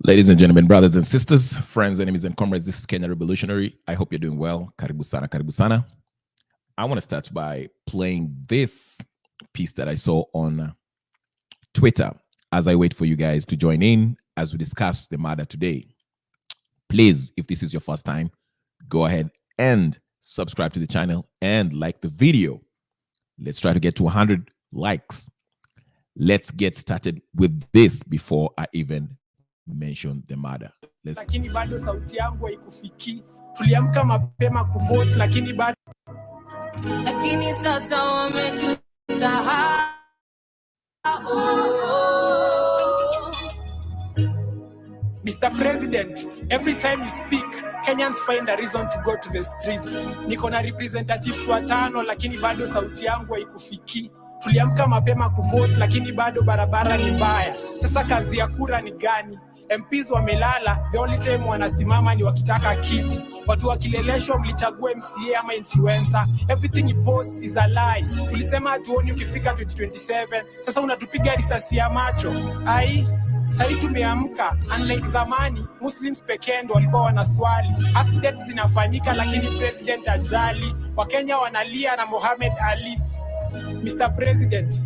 Ladies and gentlemen, brothers and sisters, friends, enemies, and comrades, this is Kenyan Revolutionary. I hope you're doing well. Karibu sana, karibu sana. I want to start by playing this piece that I saw on Twitter as I wait for you guys to join in as we discuss the matter today. Please, if this is your first time, go ahead and subscribe to the channel and like the video. Let's try to get to 100 likes. Let's get started with this before I even mention the matter. Lakini bado sauti yangu haikufiki. Tuliamka mapema kuvote lakini bado sasa wametusahau. Mr. President, every time you speak, Kenyans find a reason to go to the streets. Niko na representatives watano lakini bado sauti yangu haikufiki. Tuliamka mapema kuvote lakini bado barabara ni mbaya. Sasa kazi ya kura ni gani? MPs wamelala, the only time wanasimama ni wakitaka kiti. Watu wakileleshwa mlichagua MCA ama influencer. Everything you post is a lie. Tulisema hatuoni ukifika 2027. Sasa unatupiga risasi ya macho. Sasa tumeamka, unlike zamani, Muslims pekee ndio walikuwa wanaswali. Accidents zinafanyika lakini president ajali. Wakenya wanalia na Mohamed Ali. Mr. President,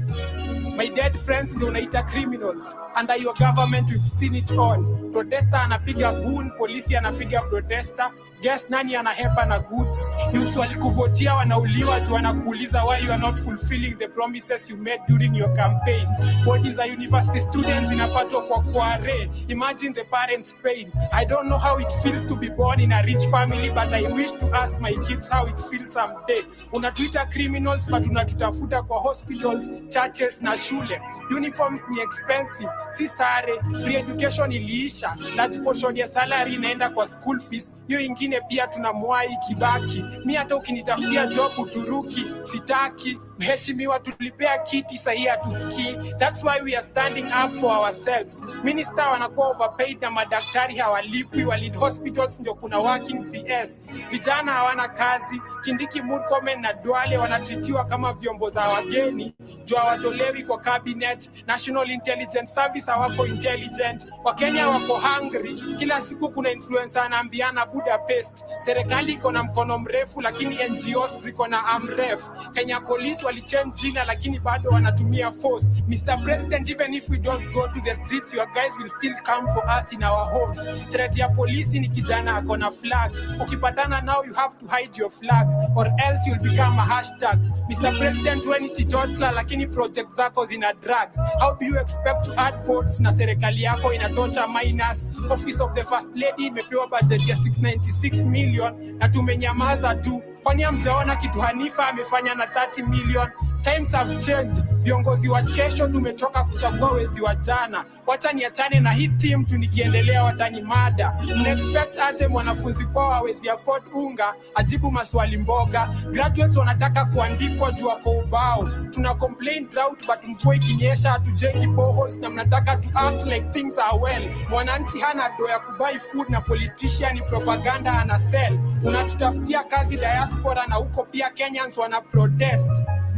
my dead friends ndio unaita criminals. Under your government we've seen it all. Protester anapiga goon, polisi anapiga protester. Guess nani anahepa na goods? Youths walikuvotia wanauliwa tu wanakuuliza why you are not fulfilling the promises you made during your campaign. Bodies are university students inapatwa kwa kware. Imagine the parents' pain. I don't know how it feels to be born in a rich family, but I wish to ask my kids how it feels someday. Unatuita criminals but unatutafuta kwa hospitals, churches na shule. Uniforms ni expensive, si sare, free education iliisha, large portion ya salary inaenda kwa school fees. Hiyo ingine pia tunamwai Kibaki. Mi hata ukinitafutia job Uturuki sitaki. Mheshimiwa tulipea kiti sahi hatusikii. That's why we are standing up for ourselves. Minister wanakuwa overpaid na madaktari hawalipwi. While hospitals ndio kuna working CS. Vijana hawana kazi. Kindiki, Murkomen na Duale wanatitiwa kama vyombo za wageni. Jua watolewi kwa cabinet. National Intelligence Service hawako intelligent. Wakenya wako hungry. Kila siku kuna influencer anaambiana Budapest. Serikali iko na mkono mrefu lakini NGOs ziko na amref. Kenya Police walichange jina lakini bado wanatumia force. Mr. President, even if we don't go to the streets, your guys will still come for us in our homes. Threat ya polisi ni kijana ako na flag. Ukipatana now you have to hide your flag or else you'll become a hashtag. Mr. President, when ititotla lakini project zako zina drag. How do you expect to add votes na serikali yako inatocha minus? Office of the First Lady imepewa budget ya 696 million na tumenyamaza tu. Kwani hamjaona kitu Hanifa amefanya na 30 million? Times have changed. Viongozi wa kesho tumechoka kuchagua wezi wa jana. Wacha niachane na hii theme tu, nikiendelea watani mada. Mna-expect aje mwanafunzi kwao hawezi afford unga ajibu maswali mboga? Graduates wanataka kuandikwa juu kwa ubao. Tuna complain drought but mvua ikinyesha hatujengi boreholes na mnataka to act like things are well. Mwananchi hana do ya kubuy food na politician ni propaganda ana sell. Unatutafutia kazi diaspora na huko pia Kenyans wana protest.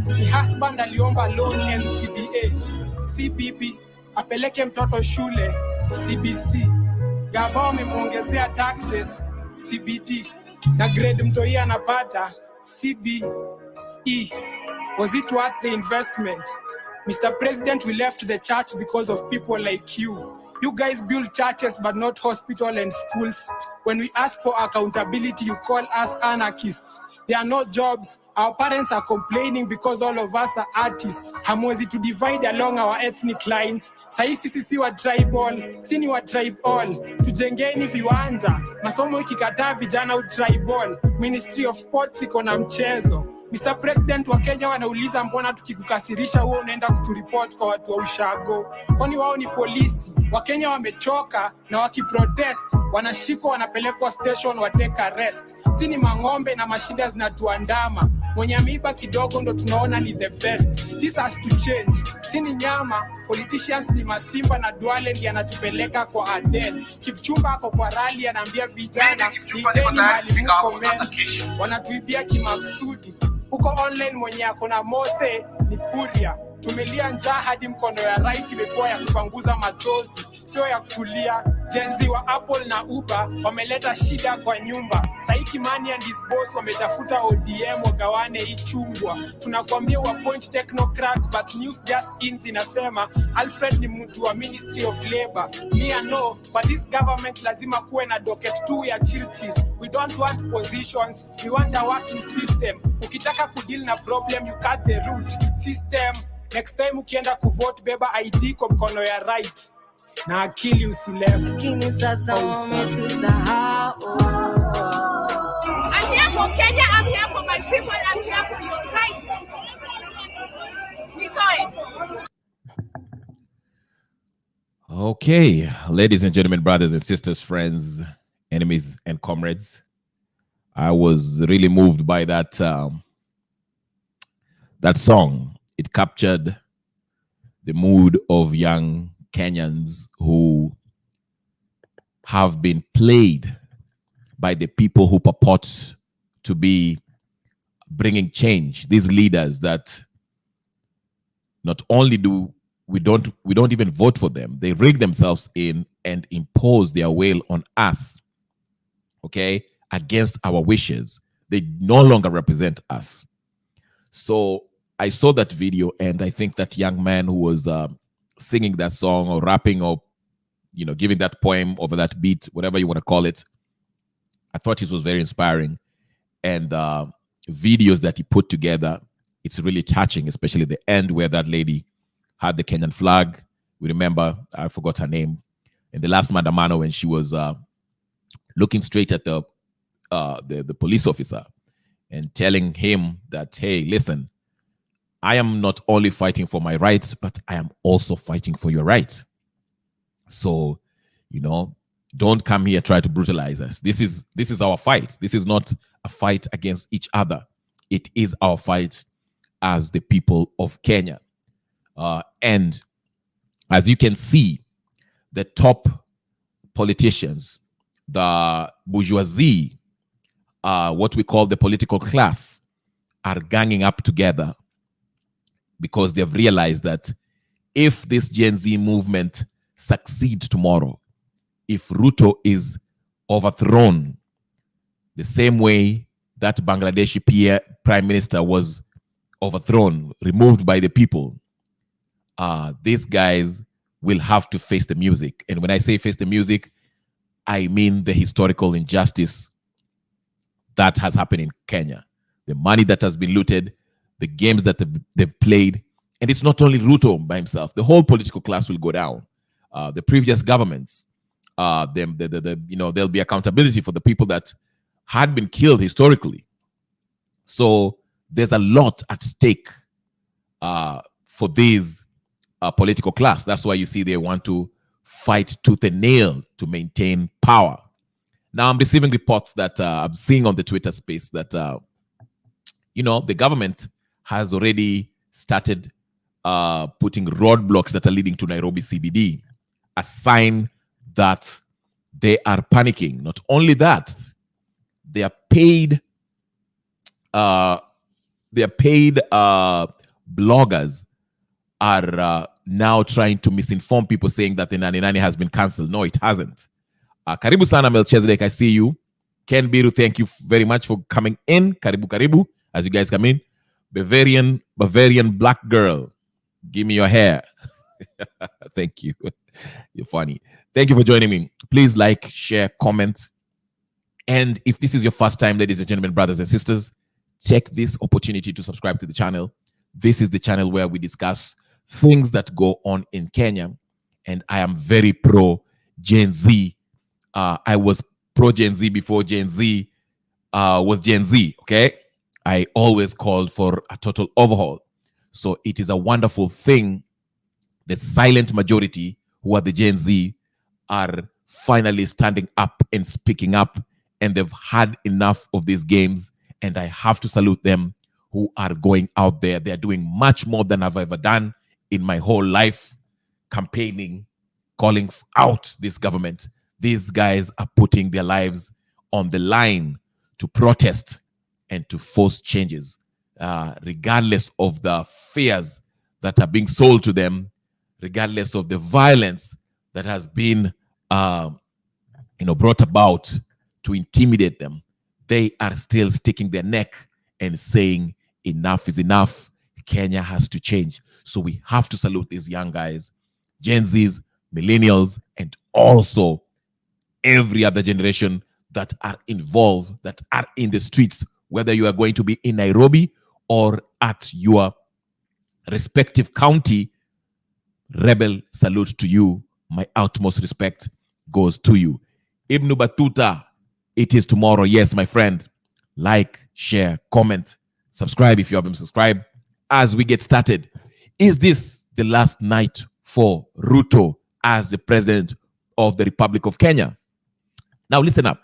Ni husband aliomba loan NCBA. CBB apeleke mtoto shule. CBC gava wamemuongezea taxes. CBD na grade mtoi anapata. CBE was it worth the investment? Mr. President, we left the church because of people like you. You guys build churches but not hospital and schools. When we ask for accountability, you call us anarchists. There are no jobs. Our parents are complaining because all of us are artists. Hamwezi to divide along our ethnic lines. Sahi sisi si wa tribal, sini wa tribal. Tujengeni viwanja. Masomo ikikataa vijana utribal. Ministry of Sports iko na mchezo. Mr. President, wa Kenya wanauliza mbona tukikukasirisha wewe unaenda kuturiport kwa watu wa ushago? Kwani wao ni polisi? Wakenya wamechoka na wakiprotest wanashikwa wanapelekwa station wateka arrest. Sini mang'ombe na mashida zinatuandama. Mwenye ameiba kidogo ndo tunaona ni the best. This has to change. Sini nyama, politicians ni masimba na Duale ndiye anatupeleka kwa Aden. Kipchumba ako kwa rally anaambia vijana niiteni mali mko men. Wanatuibia kimaksudi. Uko online mwenye ako na Mose ni Kuria. Tumelia njaa hadi mkono ya right imekuwa ya kupanguza machozi, sio ya kulia. Genz wa Apple na Uber wameleta shida kwa nyumba. Sahi Kimani and his boss wametafuta ODM wagawane ichungwa. Tunakwambia wa point technocrats, but news just inasema Alfred ni mtu wa Ministry of Labor. Me I know, but this government lazima kuwe na docket 2 ya chirchir. We don't want positions, we want a working system. Ukitaka kudeal na problem, you cut the root system. Next time ukienda kuvote, beba ID kwa mkono ya right na akili usileft. Kini sasa umetusahau. I'm here for Kenya, I'm here for my people, I'm here for your right. Okay, ladies and gentlemen, brothers and sisters, friends, enemies and comrades, I was really moved by that that song. It captured the mood of young Kenyans who have been played by the people who purport to be bringing change. These leaders that not only do we don't even vote for them, they rig themselves in and impose their will on us, okay, against our wishes. They no longer represent us. So I saw that video, and I think that young man who was singing that song or rapping or, you know, giving that poem over that beat, whatever you want to call it, I thought it was very inspiring. And videos that he put together, it's really touching, especially the end where that lady had the Kenyan flag. We remember, I forgot her name, in the last Mandamano when she was looking straight at the police officer and telling him that, hey, listen, I am not only fighting for my rights, but I am also fighting for your rights. So, you know, don't come here try to brutalize us. This is our fight. This is not a fight against each other. It is our fight as the people of Kenya. And as you can see, the top politicians, the bourgeoisie, what we call the political class, are ganging up together because they've realized that if this Gen Z movement succeeds tomorrow, if Ruto is overthrown the same way that Bangladeshi prime minister was overthrown, removed by the people, these guys will have to face the music. And when I say face the music, I mean the historical injustice that has happened in Kenya. The money that has been looted, the games that they've played. And it's not only Ruto by himself. The whole political class will go down. The previous governments, there'll be accountability for the people that had been killed historically. So there's a lot at stake for these political class. That's why you see they want to fight tooth and nail to maintain power. Now I'm receiving reports that I'm seeing on the Twitter space that, the government has already started putting roadblocks that are leading to Nairobi CBD, a sign that they are panicking. Not only that, their paid bloggers are now trying to misinform people, saying that the 99 has been cancelled. No, it hasn't. Karibu sana Melchizedek, I see you. Ken Biru, thank you very much for coming in. Karibu, as you guys come in. Bavarian black girl, give me your hair. Thank you. You're funny. Thank you for joining me. Please like, share, comment. And if this is your first time, ladies and gentlemen, brothers and sisters, take this opportunity to subscribe to the channel. This is the channel where we discuss things that go on in Kenya. And I am very pro Gen Z. I was pro Gen Z before Gen Z was Gen Z, okay? I always called for a total overhaul. So it is a wonderful thing. The silent majority, who are the Gen Z, are finally standing up and speaking up, and they've had enough of these games. And I have to salute them, who are going out there. They're doing much more than I've ever done in my whole life, campaigning, calling out this government. These guys are putting their lives on the line to protest and to force changes, regardless of the fears that are being sold to them, regardless of the violence that has been brought about to intimidate them, they are still sticking their neck and saying enough is enough. Kenya has to change. So we have to salute these young guys, Gen Zs, millennials, and also every other generation that are involved, that are in the streets, whether you are going to be in Nairobi or at your respective county. Rebel, salute to you. My utmost respect goes to you. Ibn Battuta, it is tomorrow. Yes, my friend. Like, share, comment, subscribe if you haven't subscribed. As we get started, is this the last night for Ruto as the president of the Republic of Kenya? Now, listen up.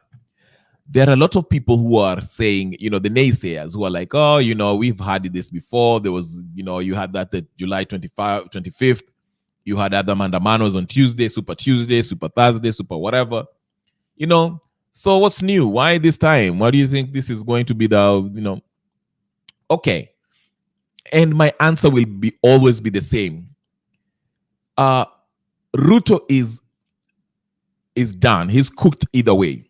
There are a lot of people who are saying, the naysayers who are like, oh, we've had this before. There was, you had that July 25th. You had other mandamanos on Tuesday, Super Thursday, Super whatever. So what's new? Why this time? Why do you think this is going to be the, Okay. And my answer will always be the same. Ruto is done. He's cooked either way.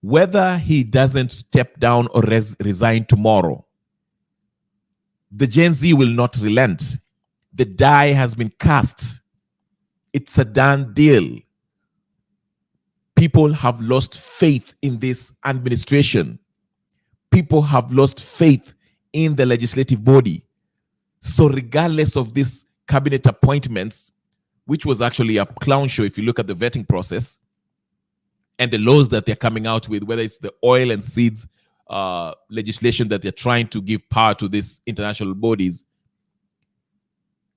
Whether he doesn't step down or resign tomorrow, the Gen Z will not relent. The die has been cast. It's a done deal. People have lost faith in this administration. People have lost faith in the legislative body. So regardless of this cabinet appointments, which was actually a clown show if you look at the vetting process, and the laws that they're coming out with, whether it's the oil and seeds legislation that they're trying to give power to these international bodies,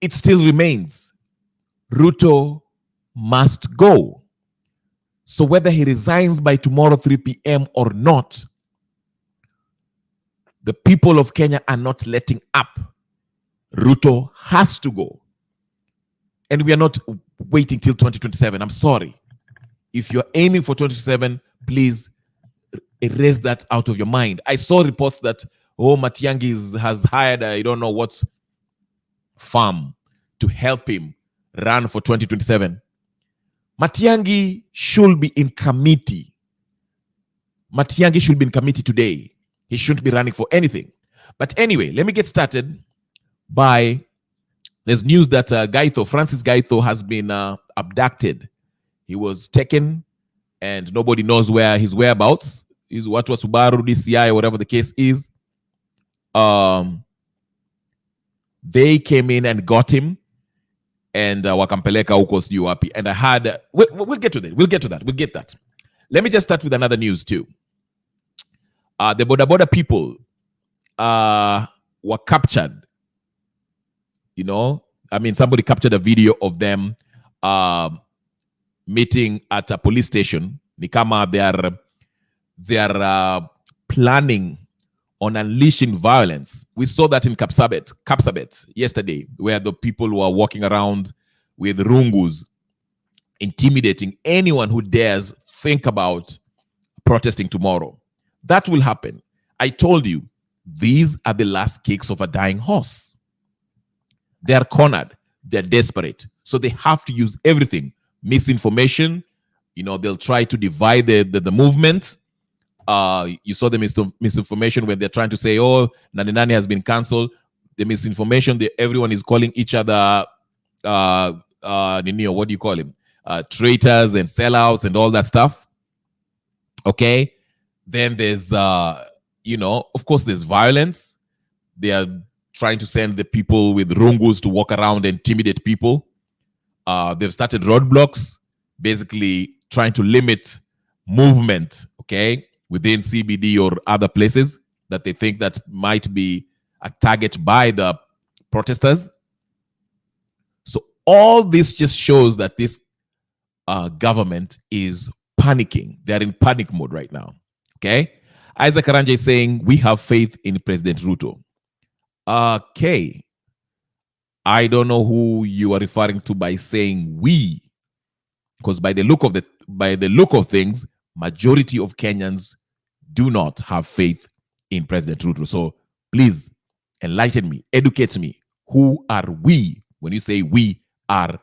it still remains. Ruto must go. So whether he resigns by tomorrow 3 p.m. or not, the people of Kenya are not letting up. Ruto has to go. And we are not waiting till 2027. I'm sorry. If you're aiming for 2027, please erase that out of your mind. I saw reports that, Matiang'i has hired, I don't know what firm to help him run for 2027. Matiang'i should be in committee. Matiang'i should be in committee today. He shouldn't be running for anything. But anyway, let me get started by, there's news that Francis Gaitho has been abducted. He was taken and nobody knows where his whereabouts is. What was Subaru, DCI, whatever the case is. They came in and got him and wakampeleka huko sijui wapi. And I had, we'll get to that. We'll get that. Let me just start with another news too. The Boda people were captured. Somebody captured a video of them meeting at a police station. Nikama, they are planning on unleashing violence. We saw that in Kapsabet yesterday, where the people were walking around with rungus, intimidating anyone who dares think about protesting tomorrow. That will happen. I told you, these are the last kicks of a dying horse. They are cornered. They're desperate. So they have to use everything. Misinformation. They'll try to divide the movement. You saw the misinformation when they're trying to say, Nani Nani has been cancelled. The misinformation, everyone is calling each other, what do you call him? Traitors and sellouts and all that stuff. Okay? Then there's, of course, there's violence. They are trying to send the people with rungus to walk around and intimidate people. They've started roadblocks, basically trying to limit movement, okay, within CBD or other places that they think that might be a target by the protesters. So all this just shows that this government is panicking. They're in panic mode right now, okay? Isaac Karanja is saying, we have faith in President Ruto. Okay. I don't know who you are referring to by saying we, because by the look of things, majority of Kenyans do not have faith in President Ruto. So please enlighten me, educate me Who are we? When you say we have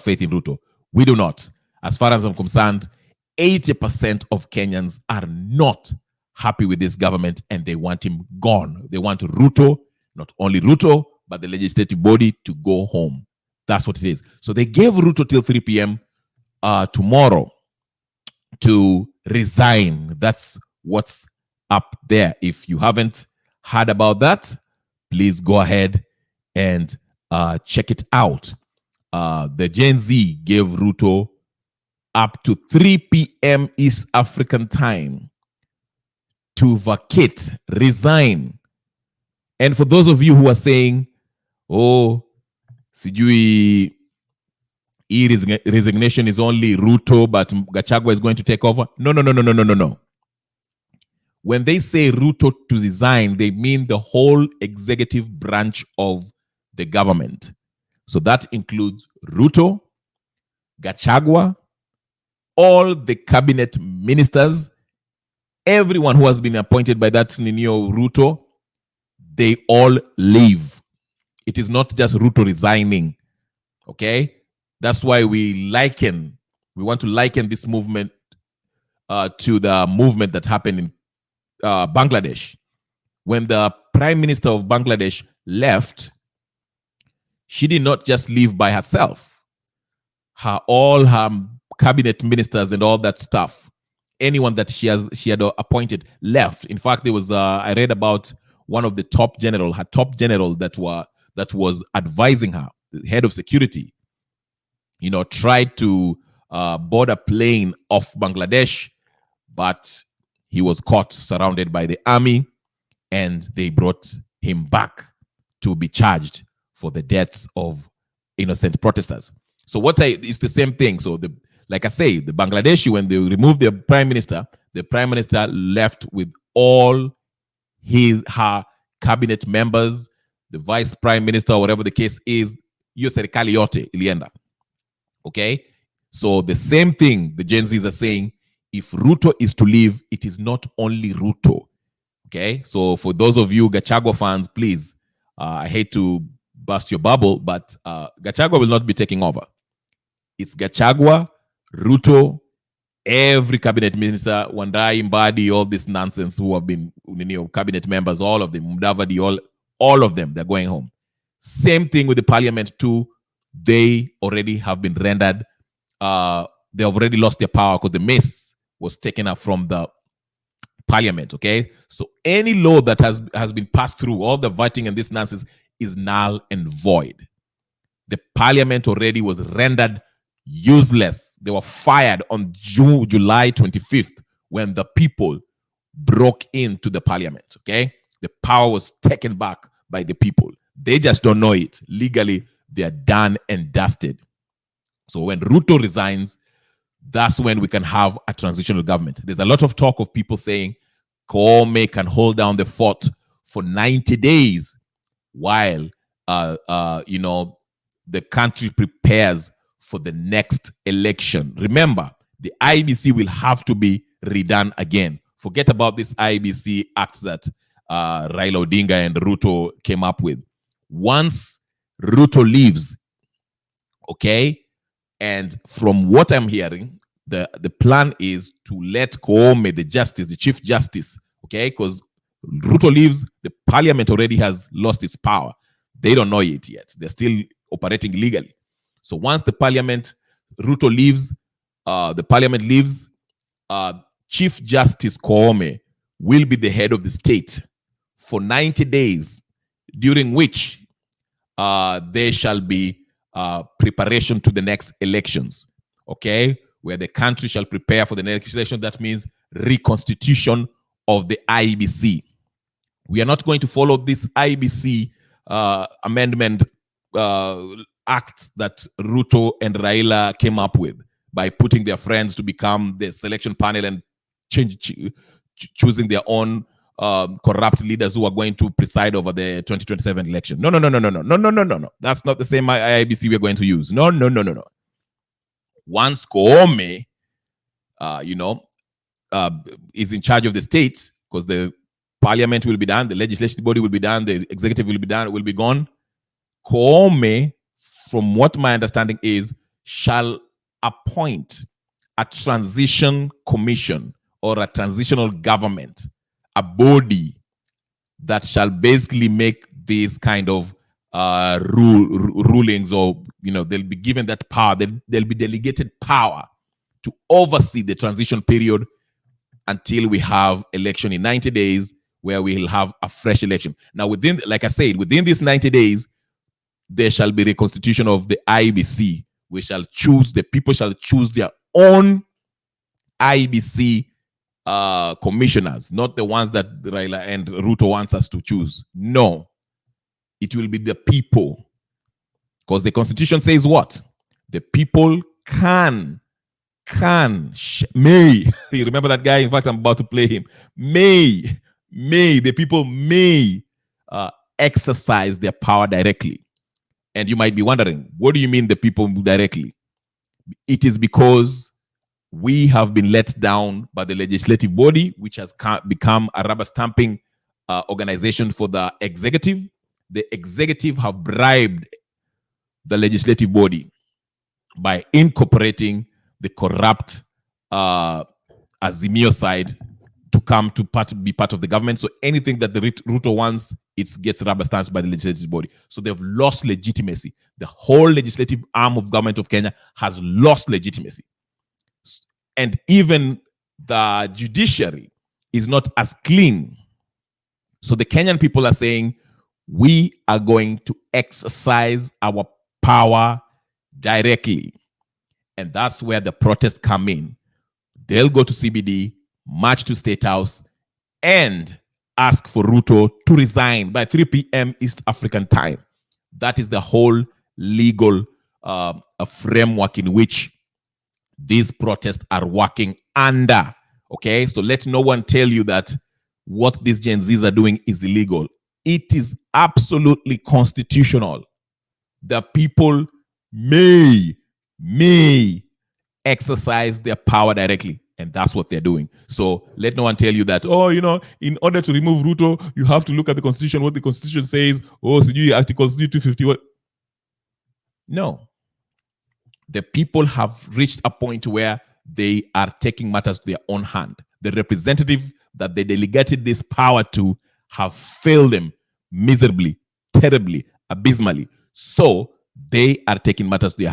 faith in Ruto. We do not. As far as I'm concerned, 80% of Kenyans are not happy with this government and they want him gone. They want Ruto, not only Ruto, but the legislative body to go home. That's what it is. So they gave Ruto till 3 p.m. Tomorrow to resign. That's what's up there. If you haven't heard about that, please go ahead and check it out. The Gen Z gave Ruto up to 3 p.m. East African time to vacate, resign. And for those of you who are saying, oh, sijui resignation is only Ruto, but Gachagua is going to take over. No. When they say Ruto to resign, they mean the whole executive branch of the government. So that includes Ruto, Gachagua, all the cabinet ministers, everyone who has been appointed by that Ninio Ruto, they all leave. It is not just Ruto resigning. Okay? That's why we want to liken this movement to the movement that happened in Bangladesh. When the Prime Minister of Bangladesh left, she did not just leave by herself. All her cabinet ministers and all that stuff, anyone that she had appointed left. In fact, there was I read about one of the top general that was advising her, the head of security, tried to board a plane off Bangladesh, but he was caught surrounded by the army, and they brought him back to be charged for the deaths of innocent protesters. So it's the same thing. So like I say, the Bangladeshi, when they removed the prime minister left with all her cabinet members, the vice prime minister, or whatever the case is. Hiyo serikali yote ilienda. Okay? So the same thing the Gen Zs are saying, if Ruto is to leave, it is not only Ruto. Okay? So for those of you Gachagua fans, please, I hate to burst your bubble, but Gachagua will not be taking over. It's Gachagua, Ruto, every cabinet minister, Wandai, Mbadi, all this nonsense who have been cabinet members, all of them, Mudavadi, all of them, they're going home. Same thing with the parliament too. They already have been rendered, they have already lost their power because the mace was taken up from the parliament, okay? So any law that has been passed through, all the voting and this nonsense is null and void. The parliament already was rendered useless. They were fired on July 25th when the people broke into the parliament, okay? The power was taken back by the people. They just don't know it. Legally, they are done and dusted. So when Ruto resigns, that's when we can have a transitional government. There's a lot of talk of people saying Koome can hold down the fort for 90 days while, the country prepares for the next election. Remember, the IBC will have to be redone again. Forget about this IBC act that Raila Odinga and Ruto came up with. Once Ruto leaves, okay, and from what I'm hearing, the plan is to let Koome, the chief justice, okay, because Ruto leaves, the parliament already has lost its power. They don't know it yet. They're still operating legally. So once Ruto leaves, the parliament leaves, Chief Justice Koome will be the head of the state for 90 days, during which there shall be preparation to the next elections, okay, where the country shall prepare for the next election. That means reconstitution of the IBC. We are not going to follow this IBC amendment act that Ruto and Raila came up with by putting their friends to become the selection panel and choosing their own corrupt leaders who are going to preside over the 2027 election. No. That's not the same IBC we're going to use. No. Once Koome, is in charge of the state, because the Parliament will be done, the legislative body will be done, the executive will be done, will be gone. Koome, from what my understanding is, shall appoint a transition commission or a transitional government, a body that shall basically make these kind of rulings, or they'll be given that power. They'll be delegated power to oversee the transition period until we have election in 90 days, where we will have a fresh election. Now, like I said, within these 90 days, there shall be reconstitution of the IBC. The people shall choose their own IBC commissioners, not the ones that Raila and Ruto wants us to choose. No, it will be the people, because the constitution says what? The people may. You remember that guy? In fact, I'm about to play him. The people may exercise their power directly. And you might be wondering, what do you mean the people directly? It is because we have been let down by the legislative body, which has become a rubber stamping organization for the executive. The executive have bribed the legislative body by incorporating the corrupt Azimio side to come to be part of the government. So anything that the Ruto wants, it gets rubber stamped by the legislative body. So they've lost legitimacy. The whole legislative arm of government of Kenya has lost legitimacy. And even the judiciary is not as clean. So the Kenyan people are saying, we are going to exercise our power directly. And that's where the protests come in. They'll go to CBD, march to State House, and ask for Ruto to resign by 3 p.m. East African time. That is the whole legal framework in which these protests are working under. Okay, so let no one tell you that what these Gen Zs are doing is illegal. It is absolutely constitutional. The people may exercise their power directly, and that's what they're doing. So let no one tell you that, in order to remove Ruto, you have to look at the constitution, what the constitution says. So you articles 250. No. The people have reached a point where they are taking matters to their own hand. The representative that they delegated this power to have failed them miserably, terribly, abysmally. So they are taking matters to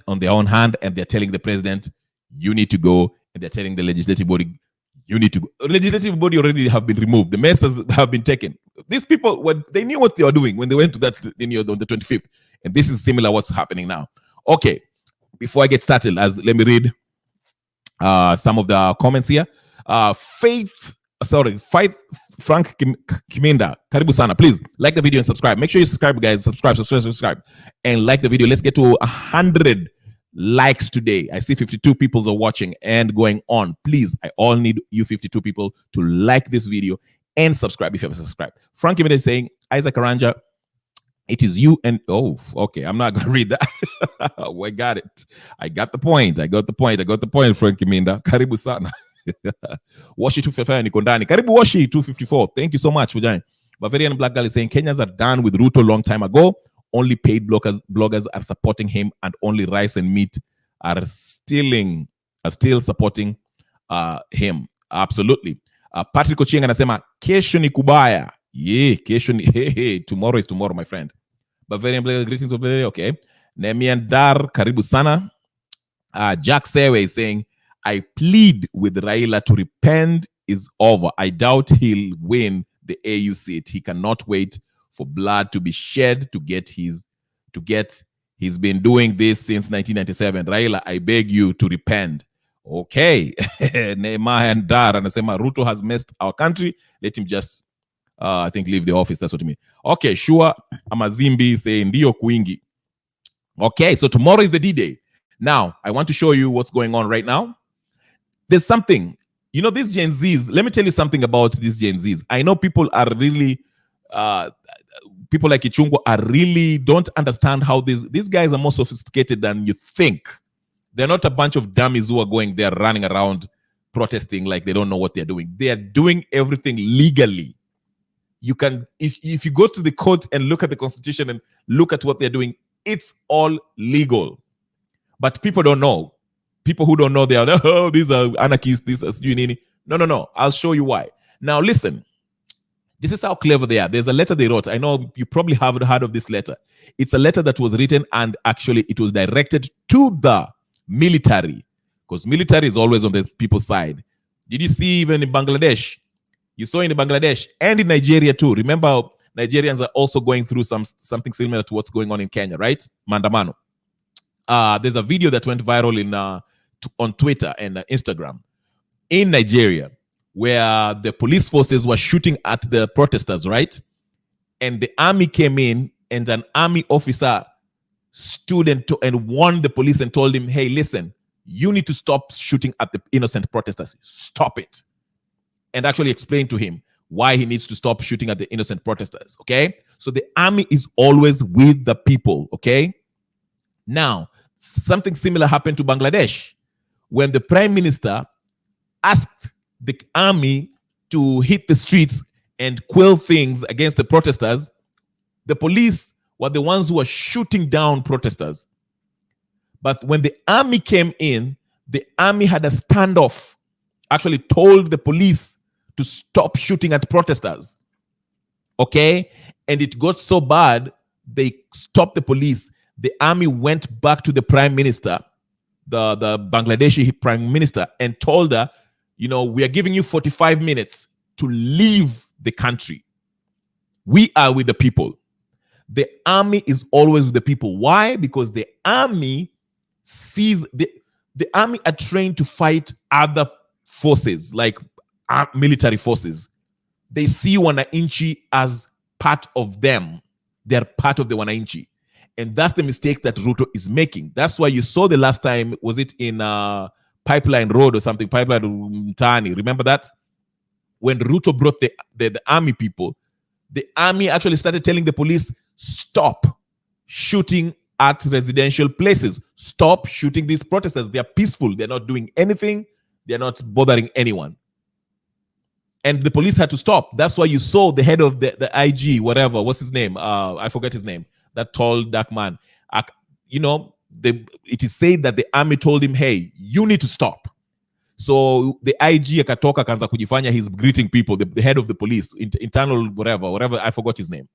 on their own hand, and they're telling the president, you need to go, and they're telling the legislative body, you need to go. The legislative body already have been removed. The measures have been taken. These people, they knew what they were doing when they went to that on the 25th. And this is similar what's happening now. Okay, before I get started, let me read some of the comments here. Fight Frank Kiminda, karibu sana. Please like the video and subscribe. Make sure you subscribe, guys. Subscribe, and like the video. Let's get to 100 likes today. I see 52 people are watching and going on. Please, I all need you 52 people to like this video and subscribe if you haven't subscribed. Frank Kiminda is saying, Isaac Aranja, it is you and okay. I'm not gonna read that. I got it. I got the point, Frank Kiminda. Karibu sana. Washi 255 niko ndani. Karibu Washi 254. Thank you so much for joining. Bavarian Black Girl is saying Kenyans are done with Ruto long time ago. Only paid bloggers are supporting him, and only rice and meat are still supporting him. Absolutely. Patrick Ochieng anasema kesho ni kubaya. Yeah, kesho ni hey, tomorrow is tomorrow, my friend. Bavarian Black Girl, greetings over there. Okay. Nemian Dar, karibu sana. Jack Sewe is saying, I plead with Raila to repent is over. I doubt he'll win the AU seat. He cannot wait for blood to be shed to get he's been doing this since 1997. Raila, I beg you to repent. Okay. Nehemiah and Dar anasema Ruto has messed our country. Let him just I think leave the office. That's what you mean. Okay, sure. Amazimbi saying ndio kuingi. Okay, so tomorrow is the D-Day. Now, I want to show you what's going on right now. There's something, these Gen Zs, let me tell you something about these Gen Zs. I know people are really, people like Ichungo are really don't understand how these guys are more sophisticated than you think. They're not a bunch of dummies who are going there running around protesting like they don't know what they're doing. They are doing everything legally. You can, if you go to the court and look at the constitution and look at what they're doing, it's all legal. But people don't know. People who don't know, they are, oh, these are anarchists, these are unini. No. I'll show you why. Now listen. This is how clever they are. There's a letter they wrote. I know you probably haven't heard of this letter. It's a letter that was written, and actually it was directed to the military, because military is always on the people's side. Did you see even in Bangladesh? You saw in Bangladesh and in Nigeria too. Remember, Nigerians are also going through something similar to what's going on in Kenya, right? Mandamano. There's a video that went viral on Twitter and Instagram in Nigeria, where the police forces were shooting at the protesters, right? And the army came in, and an army officer stood and warned the police and told him, hey, listen, you need to stop shooting at the innocent protesters. Stop it. And actually explained to him why he needs to stop shooting at the innocent protesters, okay? So the army is always with the people, okay? Now, something similar happened to Bangladesh when the prime minister asked the army to hit the streets and quell things against the protesters. The police were the ones who were shooting down protesters. But when the army came in, the army had a standoff, actually told the police to stop shooting at protesters. Okay? And it got so bad, they stopped the police. The army went back to the prime minister, the Bangladeshi prime minister, and told her, we are giving you 45 minutes to leave the country. We are with the people. The army is always with the people. Why? Because the army sees, the army are trained to fight other forces, like military forces. They see Wananchi as part of them. They're part of the Wananchi. And that's the mistake that Ruto is making. That's why you saw the last time, was it in Pipeline Road or something, Pipeline Mtaani, remember that? When Ruto brought the army people, the army actually started telling the police, stop shooting at residential places. Stop shooting these protesters. They're peaceful. They're not doing anything. They're not bothering anyone. And the police had to stop. That's why you saw the head of the IG, whatever, what's his name? I forget his name. That tall, dark man. It is said that the army told him, hey, you need to stop. So the IG akatoka kanza kujifanya, he's greeting people, the head of the police, internal whatever, I forgot his name.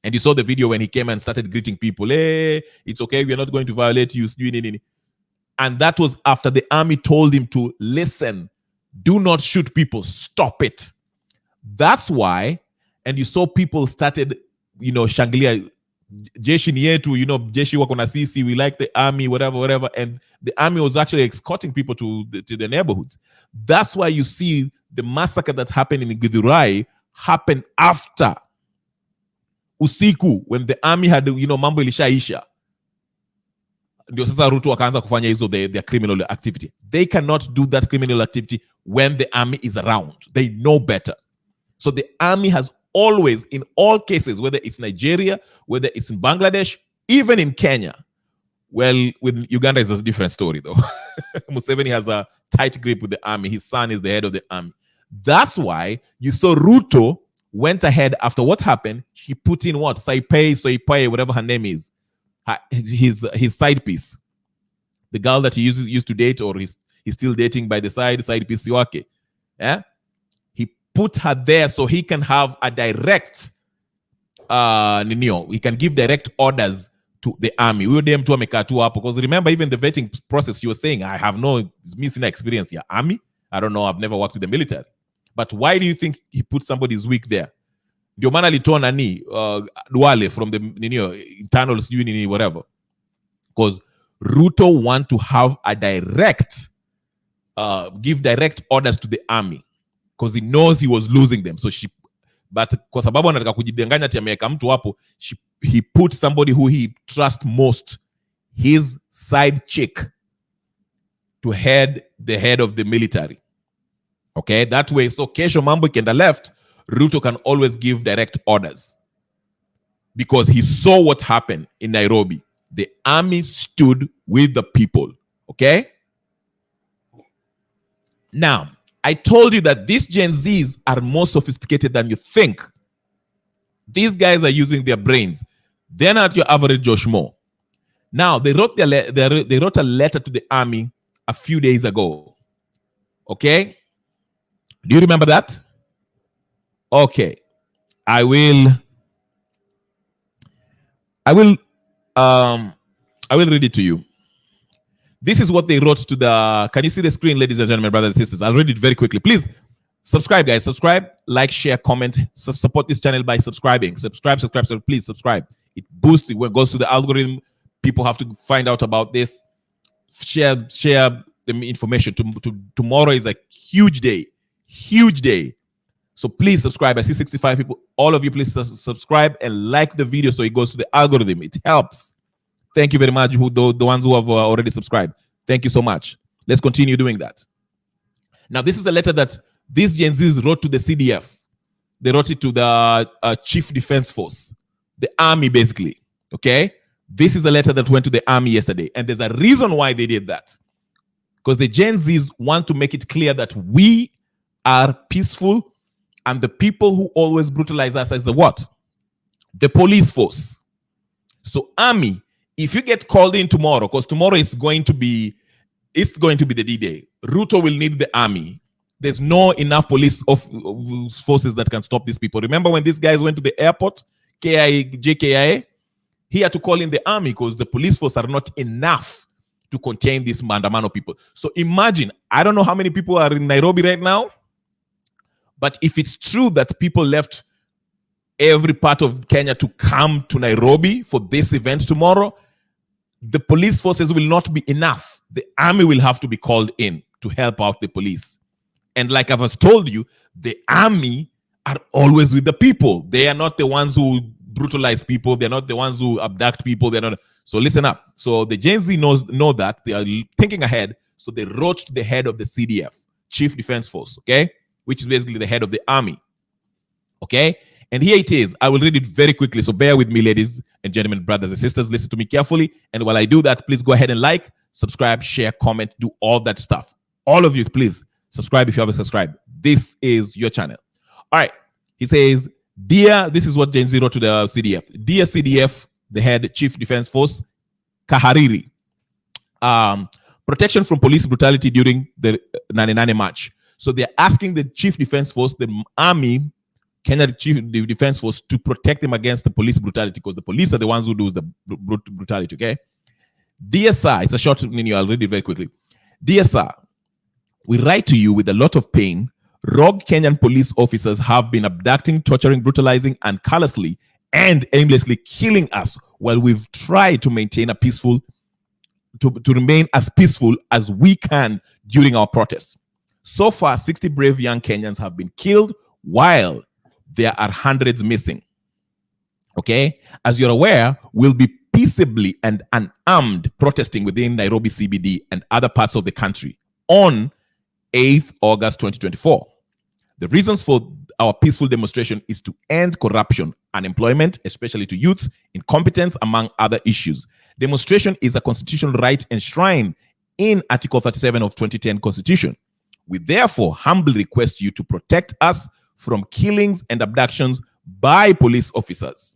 And you saw the video when he came and started greeting people. Hey, it's okay, we're not going to violate you. And that was after the army told him to listen, do not shoot people, stop it. That's why, and you saw people started, shangilia, jeshi ni yetu, jeshi wako na sisi, we like the army, whatever. And the army was actually escorting people to the neighborhoods. That's why you see the massacre that happened in Githurai happened after usiku, when the army had, mambo ilishaisha. Ndio sasa Ruto wakaanza kufanya hizo their criminal activity. They cannot do that criminal activity when the army is around. They know better. So the army has always, in all cases, whether it's Nigeria, whether it's in Bangladesh, even in Kenya. Well, with Uganda is a different story though. Museveni has a tight grip with the army. His son is the head of the army. That's why you saw Ruto went ahead after what happened. He put in what? Soipai, whatever her name is. His side piece. The girl that he used to date, or he's still dating by the side piece wake. Yeah? Put her there so he can have a direct he can give direct orders to the army. Because remember, even the vetting process, he was saying, I have no missing experience here. Army? I don't know, I've never worked with the military. But why do you think he put somebody's weak there? Ndio maana alitoa Duale from the internal union, whatever. Because Ruto want to have a direct give direct orders to the army. Because he knows he was losing them. So but kwa sababu anataka kujidanganya ati ameweka mtu hapo, he put somebody who he trusts most, his side chick, to head the head of the military. Okay, that way, so kesho mambo ikienda left, Ruto can always give direct orders. Because he saw what happened in Nairobi. The army stood with the people. Okay? Now, I told you that these Gen Zs are more sophisticated than you think. These guys are using their brains. They're not your average Josh Moore. Now, they wrote they wrote a letter to the army a few days ago. Okay? Do you remember that? Okay. I will read it to you. This is what they wrote to the... Can you see the screen, ladies and gentlemen, brothers and sisters? I'll read it very quickly. Please subscribe, guys. Subscribe, like, share, comment. Support this channel by subscribing. Subscribe. Please subscribe. It boosts it when it goes to the algorithm. People have to find out about this. Share the information. Tomorrow is a huge day. Huge day. So please subscribe. I see 65 people. All of you, please subscribe and like the video so it goes to the algorithm. It helps. Thank you very much, the ones who have already subscribed. Thank you so much. Let's continue doing that. Now, this is a letter that these Gen Zs wrote to the CDF. They wrote it to the Chief Defense Force, the army, basically. Okay? This is a letter that went to the army yesterday. And there's a reason why they did that. Because the Gen Zs want to make it clear that we are peaceful, and the people who always brutalize us is the what? The police force. So, army, if you get called in tomorrow, because tomorrow is going to be the D-Day. Ruto will need the army. There's no enough police forces that can stop these people. Remember when these guys went to the airport, JKIA? He had to call in the army because the police force are not enough to contain these Mandamano people. So imagine, I don't know how many people are in Nairobi right now, but if it's true that people left every part of Kenya to come to Nairobi for this event tomorrow, the police forces will not be enough. The army will have to be called in to help out the police. And like I was told you, the army are always with the people. They are not the ones who brutalize people. They're not the ones who abduct people. They're not. So listen up. So the Gen Z know that. They are thinking ahead. So they wrote to the head of the CDF, Chief Defense Force, okay? Which is basically the head of the army. Okay? And here it is. I will read it very quickly. So bear with me, ladies and gentlemen, brothers and sisters. Listen to me carefully. And while I do that, please go ahead and like, subscribe, share, comment, do all that stuff. All of you, please subscribe if you haven't subscribed. This is your channel. All right. He says, this is what Gen Z wrote to the CDF. Dear CDF, the head Chief Defense Force, Kahariri. Protection from police brutality during the 99 march. So they're asking the Chief Defense Force, the army, Kenya Chief Defense Force, to protect them against the police brutality, because the police are the ones who do the brutality, okay? Dear Sir, it's a short menu, I'll read it very quickly. Dear Sir, we write to you with a lot of pain. Rogue Kenyan police officers have been abducting, torturing, brutalizing, and callously and aimlessly killing us while we've tried to maintain a peaceful, to remain as peaceful as we can during our protests. So far, 60 brave young Kenyans have been killed, while there are hundreds missing. Okay? As you're aware, we'll be peaceably and unarmed protesting within Nairobi CBD and other parts of the country on 8th August 2024. The reasons for our peaceful demonstration is to end corruption, unemployment, especially to youths, incompetence, among other issues. Demonstration is a constitutional right enshrined in Article 37 of 2010 Constitution. We therefore humbly request you to protect us from killings and abductions by police officers.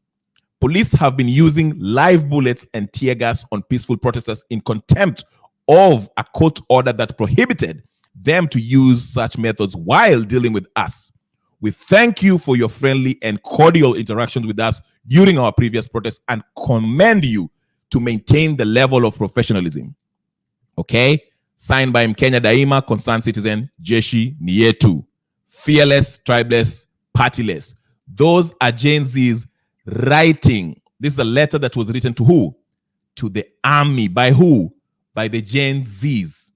Police have been using live bullets and tear gas on peaceful protesters in contempt of a court order that prohibited them to use such methods while dealing with us. We thank you for your friendly and cordial interactions with us during our previous protests and commend you to maintain the level of professionalism. Okay? Signed by Mkenya Daima, concerned citizen, Jeshi Nietu. Fearless, tribeless, partyless. Those are Gen Z's writing. This is a letter that was written to who? To the army. By who? By the Gen Z's.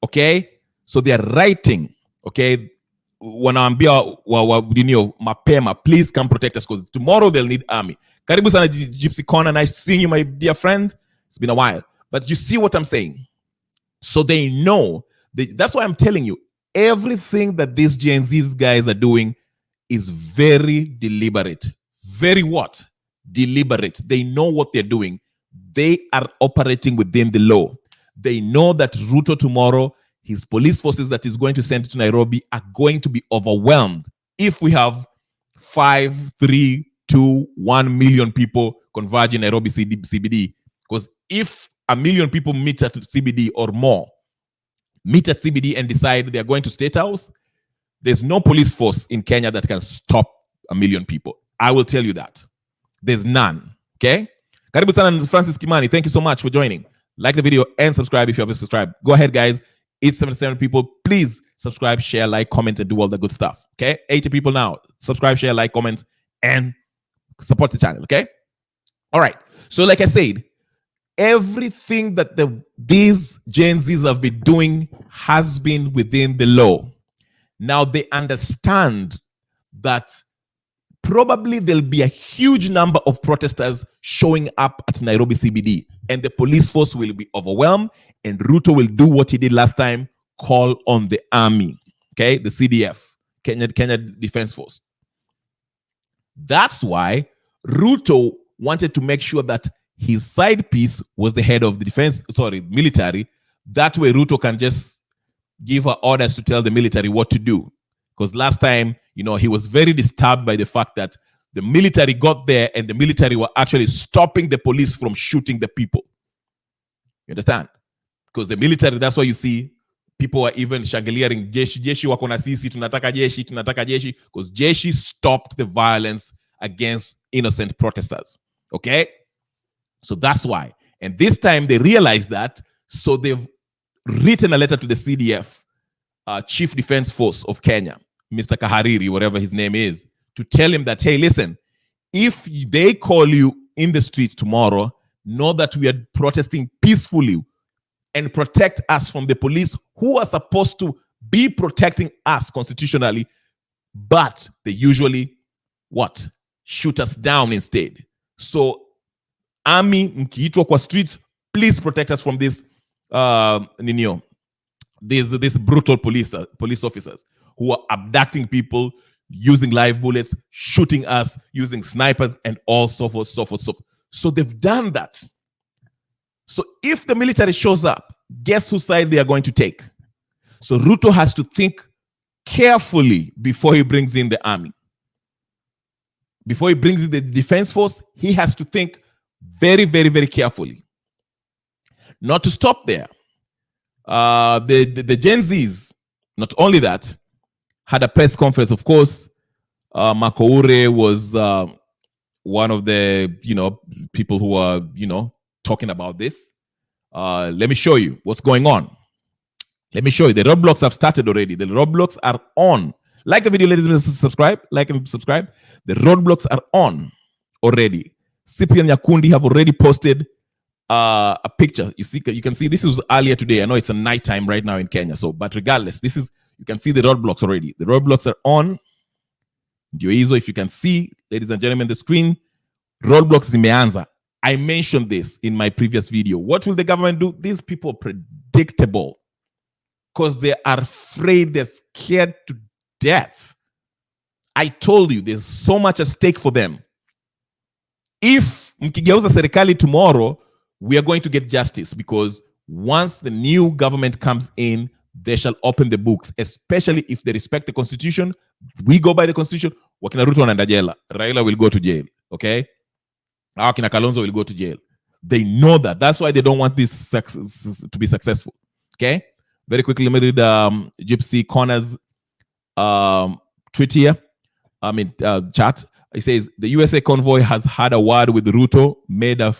Okay? So they are writing, okay? Wanaambia mapema, please come protect us, because tomorrow they'll need army. Karibu sana Gypsy Corner, nice seeing you, my dear friend. It's been a while. But you see what I'm saying? So they know. That's why I'm telling you, everything that these Gen Z guys are doing is very deliberate. Very what? Deliberate. They know what they're doing. They are operating within the law. They know that Ruto tomorrow his police forces that he's going to send to Nairobi are going to be overwhelmed if we have 5, 3, 2, 1 million people converge in Nairobi CBD. Because if 1 million people meet at CBD or more, meet at CBD and decide they're going to State House, there's no police force in Kenya that can stop 1 million people. I will tell you that. There's none. Okay? Karibu sana Francis Kimani. Thank you so much for joining. Like the video and subscribe if you haven't subscribed. Go ahead, guys. It's 77 people. Please subscribe, share, like, comment, and do all the good stuff. Okay? 80 people now. Subscribe, share, like, comment, and support the channel. Okay? All right. So like I said, everything that these Gen Zs have been doing has been within the law. Now they understand that probably there'll be a huge number of protesters showing up at Nairobi CBD, and the police force will be overwhelmed, and Ruto will do what he did last time, call on the army, okay, the CDF, Kenya Defense Force. That's why Ruto wanted to make sure that his side piece was the head of the military. That way Ruto can just give her orders to tell the military what to do. Because last time, he was very disturbed by the fact that the military got there and the military were actually stopping the police from shooting the people. You understand? Because the military, that's why you see people are even shangiliering jeshi wako na sisi, tunataka jeshi, because jeshi stopped the violence against innocent protesters. Okay? So that's why. And this time they realized that, so they've written a letter to the CDF, Chief Defense Force of Kenya, Mr. Kahariri, whatever his name is, to tell him that, hey, listen, if they call you in the streets tomorrow, know that we are protesting peacefully and protect us from the police who are supposed to be protecting us constitutionally, but they usually, shoot us down instead. So, army, mkiitwa kwa streets, please protect us from this, these brutal police officers who are abducting people, using live bullets, shooting us, using snipers, and all so forth. So they've done that. So if the military shows up, guess whose side they are going to take? So Ruto has to think carefully before he brings in the army. Before he brings in the defense force, he has to think very, very, very carefully. Not to stop there. The Gen Zs, not only that, had a press conference. Of course, Makoure was one of the people who are talking about this. Let me show you what's going on. Let me show you. The roadblocks have started already. The roadblocks are on. Like the video, ladies and gentlemen, subscribe. Like and subscribe. The roadblocks are on already. Cyprian Nyakundi have already posted a picture. You can see this was earlier today. I know it's a nighttime right now in Kenya. But regardless, you can see the roadblocks already. The roadblocks are on. If you can see, ladies and gentlemen, the screen, roadblocks zimeanza. I mentioned this in my previous video. What will the government do? These people are predictable because they are afraid, they're scared to death. I told you there's so much at stake for them. If mkigeuza serikali tomorrow, we are going to get justice, because once the new government comes in, they shall open the books, especially if they respect the constitution. We go by the constitution. Wakina Ruto wanaenda jela. Raila will go to jail. Okay? Wakina Kalonzo will go to jail. They know that. That's why they don't want this to be successful. Okay? Very quickly, let me read Gypsy Connor's tweet here. Chat. It says, the USA convoy has had a word with Ruto, made a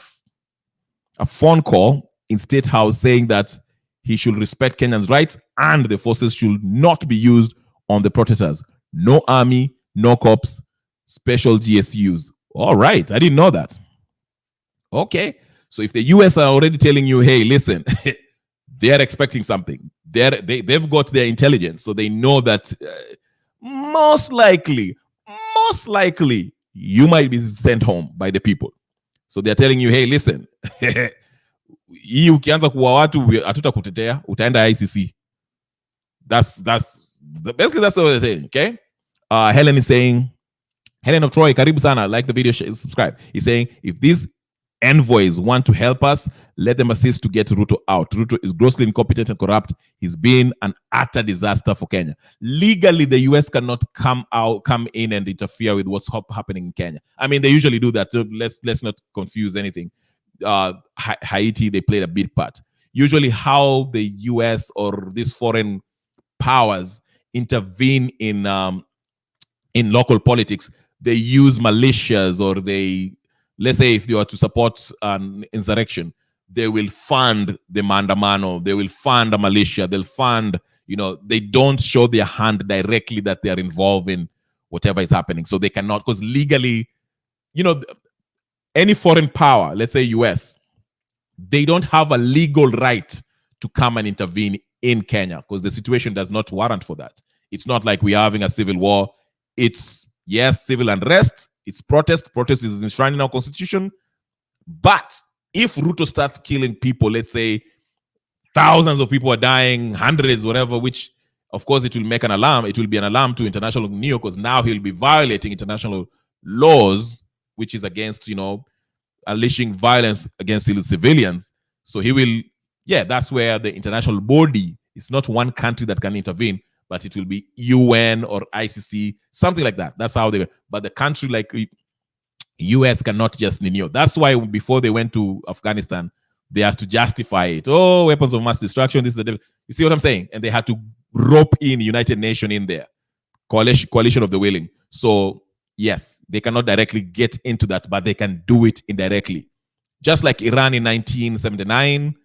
phone call in State House saying that he should respect Kenyans' rights and the forces should not be used on the protesters. No army, no cops, special GSUs. All right. I didn't know that. Okay. So if the US are already telling you, hey, listen, they are expecting something. They've got their intelligence. So they know that most likely, you might be sent home by the people. So they're telling you, hey, listen, hii ukianza kuwa watu hatutakutetea, utaenda ICC. Basically that's what they're saying. Okay. Helen is saying, Helen of Troy, karibu sana, like the video, subscribe. He's saying, if these envoys want to help us, let them assist to get Ruto out. Ruto is grossly incompetent and corrupt. He's been an utter disaster for Kenya. Legally, the US cannot come in and interfere with what's happening in Kenya. I mean, they usually do that. So let's not confuse anything. Haiti, they played a big part. Usually how the US or these foreign powers intervene in local politics, they use militias, or let's say if they were to support an insurrection, they will fund the Mandamano, they will fund a militia, they'll fund, they don't show their hand directly that they are involved in whatever is happening. So they cannot, because legally, any foreign power, let's say US, they don't have a legal right to come and intervene in Kenya because the situation does not warrant for that. It's not like we are having a civil war. It's, yes, civil unrest. It's protest. Protest is enshrined in our constitution. But if Ruto starts killing people, let's say thousands of people are dying, hundreds, whatever, which of course it will make an alarm. It will be an alarm to international community because now he'll be violating international laws, which is against, unleashing violence against civilians. So he will, that's where the international body, it's not one country that can intervene, but it will be UN or ICC, something like that. That's how they, but the country like US cannot just renew. That's why before they went to Afghanistan, they have to justify it. Oh, weapons of mass destruction, this is the, you see what I'm saying? And they had to rope in United Nations in there, coalition of the willing. So yes, they cannot directly get into that, but they can do it indirectly. Just like Iran in 1979,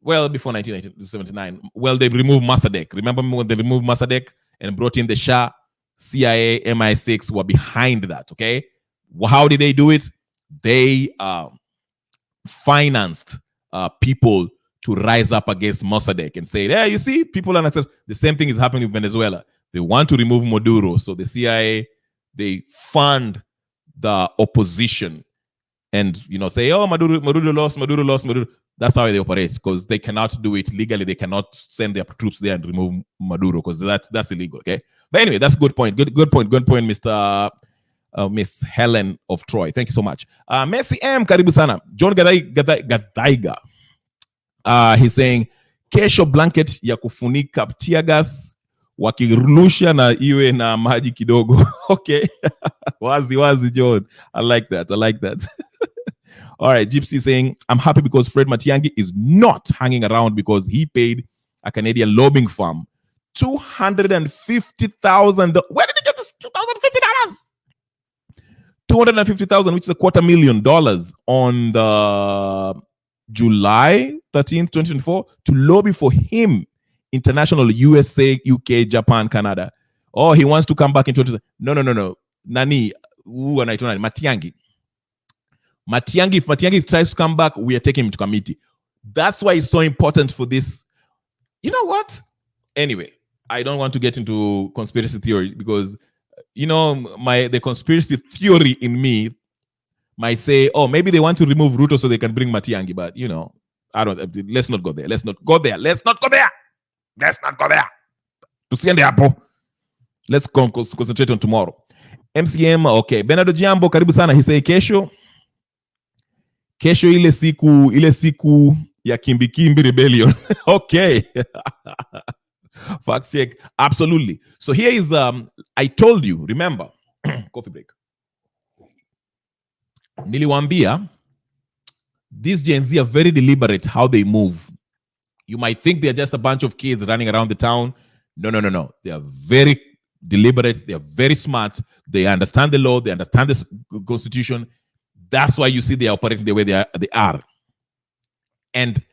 well, before 1979, well, they removed Mossadegh. Remember when they removed Mossadegh and brought in the Shah? CIA, MI6 were behind that, okay? How did they do it? They financed people to rise up against Mossadegh and say, yeah, you see, people are not. The same thing is happening in Venezuela. They want to remove Maduro. So the CIA, they fund the opposition and, say, oh, Maduro lost. That's how they operate, because they cannot do it legally. They cannot send their troops there and remove Maduro because that's illegal, okay? But anyway, that's a good point. Good point, Mr. Miss Helen of Troy. Thank you so much. Messi M, karibu sana. John Gadaiga. He's saying, kesho blanket ya kufunika tear gas wakirusha na iwe na maji kidogo. Okay. wazi, John. I like that. All right, Gypsy saying, I'm happy because Fred Matiang'i is not hanging around because he paid a Canadian lobbying firm $250,000. Where did he get this $250? $250,000, which is $250,000 on the July 13th, 2024, to lobby for him, international, USA, UK, Japan, Canada. Oh, he wants to come back in 2020. No. Nani, Matiang'i. If Matiang'i tries to come back, we are taking him to committee. That's why it's so important for this. You know what? Anyway, I don't want to get into conspiracy theory because, the conspiracy theory in me might say, oh, maybe they want to remove Ruto so they can bring Matiang'i. But, I don't, let's not go there. Let's not go there. Let's concentrate on tomorrow. MCM, okay. Bernardo Jambo, karibu sana. He say, kesho ile siku ya kimbi rebellion. Okay. Fact check. Absolutely. So here is, I told you, remember, coffee break. Niliwambia, these Gen Z are very deliberate how they move. You might think they're just a bunch of kids running around the town. No. They are very deliberate. They are very smart. They understand the law. They understand the constitution. That's why you see they are operating the way they are. And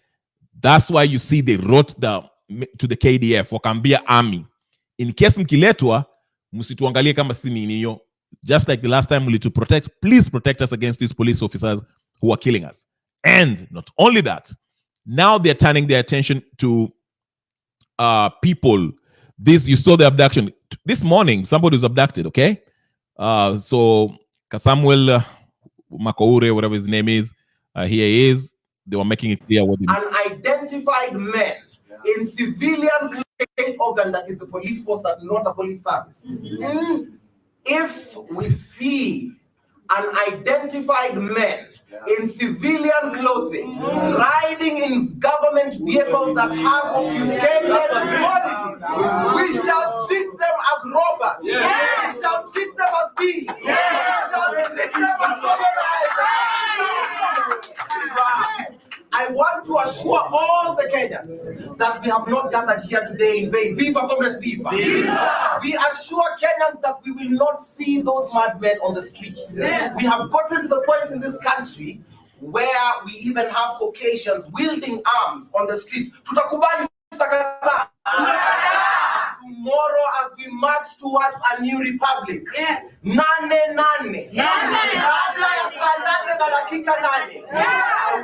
that's why you see they wrote to the KDF, wakambia army, in case mkiletwa, msituangalie kama sisi niyo. Just like the last time, to protect, please protect us against these police officers who are killing us. And not only that, now they're turning their attention to people. You saw the abduction. This morning, somebody was abducted, okay? So Samuel Makoure, whatever his name is, here he is. They were making it clear what unidentified men in civilian organ that is the police force, that not a police service. If we see unidentified men in civilian clothing, riding in government vehicles that have obfuscated commodities, we shall treat them as robbers. We shall treat them as thieves. We shall treat them as criminals. I want to assure all the Kenyans that we have not gathered here today in vain. Viva, comrades, viva! Viva! We assure Kenyans that we will not see those madmen on the streets. Yes. We have gotten to the point in this country where we even have Caucasians wielding arms on the streets. Tutakubali sakata. Tomorrow, as we march towards a new republic, I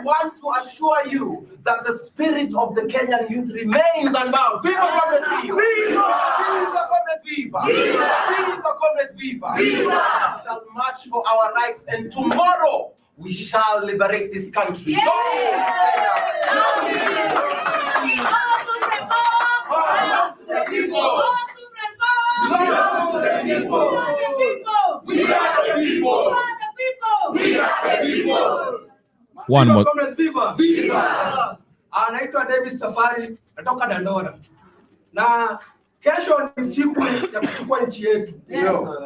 want to assure you that the spirit of the Kenyan youth remains unbound. Viva comrades, viva! Viva comrades, viva! Viva comrades, viva! We shall march for our rights, and tomorrow we shall liberate this country. The people. We are the people. We are the people. We are the people. One more. Viva. Viva. Anaitwa Davis Tafari, natoka Dandora. Na kesho ni siku ya kuchukua nchi yetu.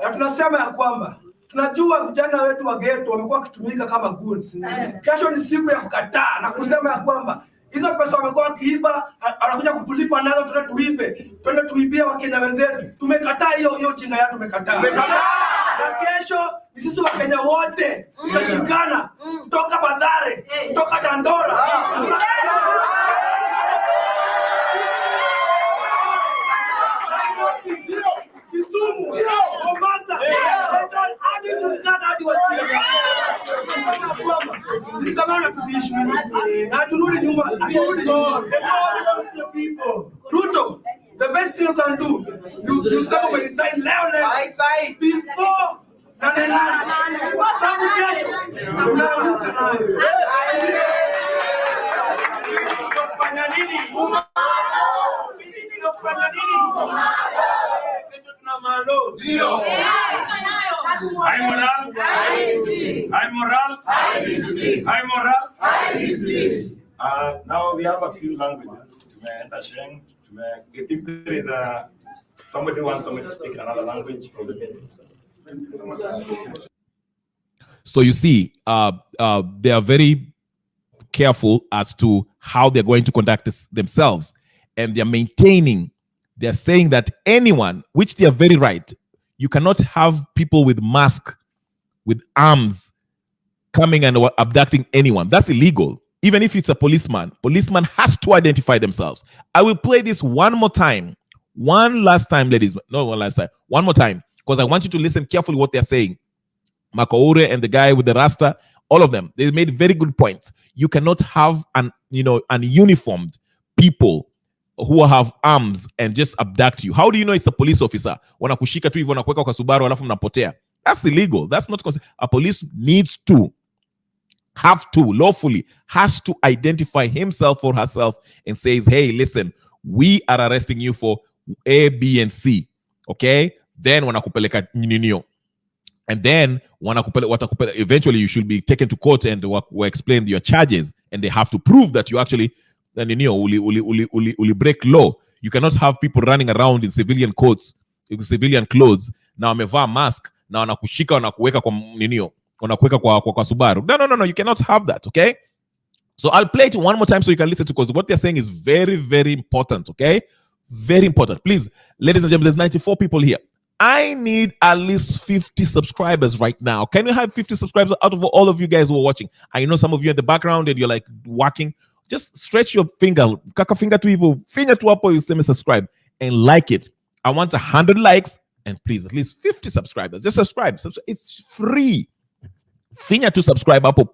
Na tunasema ya kwamba tunajua vijana wetu wa ghetto wamekuwa wakitumika kama goons. Kesho ni siku ya kukataa na kusema ya kwamba hizo pesa wamekuwa wakiiba, anakuja kutulipa nazo, twende tuibie Wakenya wenzetu. Tumekataa hiyo jinga ya tumekataa. Na kesho ni sisi Wakenya wote tutashikana kutoka Mathare, kutoka Dandora. Kisumu, Mombasa, hadi Ruto, the best thing you can do, you step up and resign leo before High moral. Now we have a few languages. If there is somebody wants somebody to speak in another language, So you see, they are very careful as to how they're going to conduct themselves, and they're saying that anyone, which they are very right, you cannot have people with masks, with arms, coming and abducting anyone. That's illegal. Even if it's a policeman has to identify themselves. I will play this one more time. One last time, ladies. No, one last time. One more time. Because I want you to listen carefully what they're saying. Makaure and the guy with the rasta, all of them, they made very good points. You cannot have an uniformed people who have arms and just abduct you. How do you know it's a police officer? Wanakushika tu hivyo wanakuweka kwa Subaru alafu mnapotea. That's illegal. That's not considered. A police needs to, lawfully, has to identify himself or herself and says, hey, listen, we are arresting you for A, B, and C. Okay? Then wanakupeleka ninio. And then eventually you should be taken to court and we explain your charges, and they have to prove that you actually break law. You cannot have people running around in civilian clothes. Now amevaa mask, na wanakushika wanakuweka kwa ninio, wanakuweka kwa Subaru. No, you cannot have that, okay? So I'll play it one more time so you can listen to, because what they're saying is very, very important, okay? Very important. Please, ladies and gentlemen, there's 94 people here. I need at least 50 subscribers right now. Can we have 50 subscribers out of all of you guys who are watching? I know some of you in the background and you're like walking. Just stretch your finger. Kaka finger tu hivyo. Finger tu hapo, you say me subscribe and like it. I want 100 likes and please at least 50 subscribers. Just subscribe. It's free. Finger to subscribe hapo.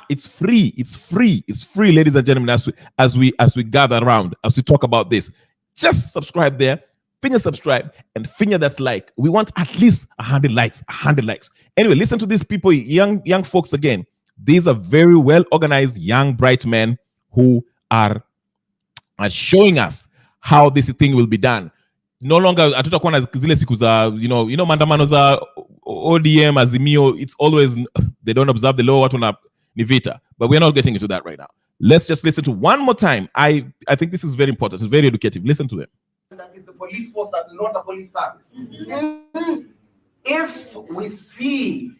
It's free. It's free. It's free, ladies and gentlemen, as we gather around, as we talk about this. Just subscribe there. Finger subscribe and finger that's like. We want at least 100 likes. 100 likes. Anyway, listen to these people, young folks again. These are very well organized, young, bright men who are showing us how this thing will be done. No longer hatutakuwa na zile siku za maandamano za ODM, Azimio, it's always, they don't observe the law, what on Nivita. But we're not getting into that right now. Let's just listen to one more time. I think this is very important. It's very educative. Listen to them. That is the police force, that not a police service. If we see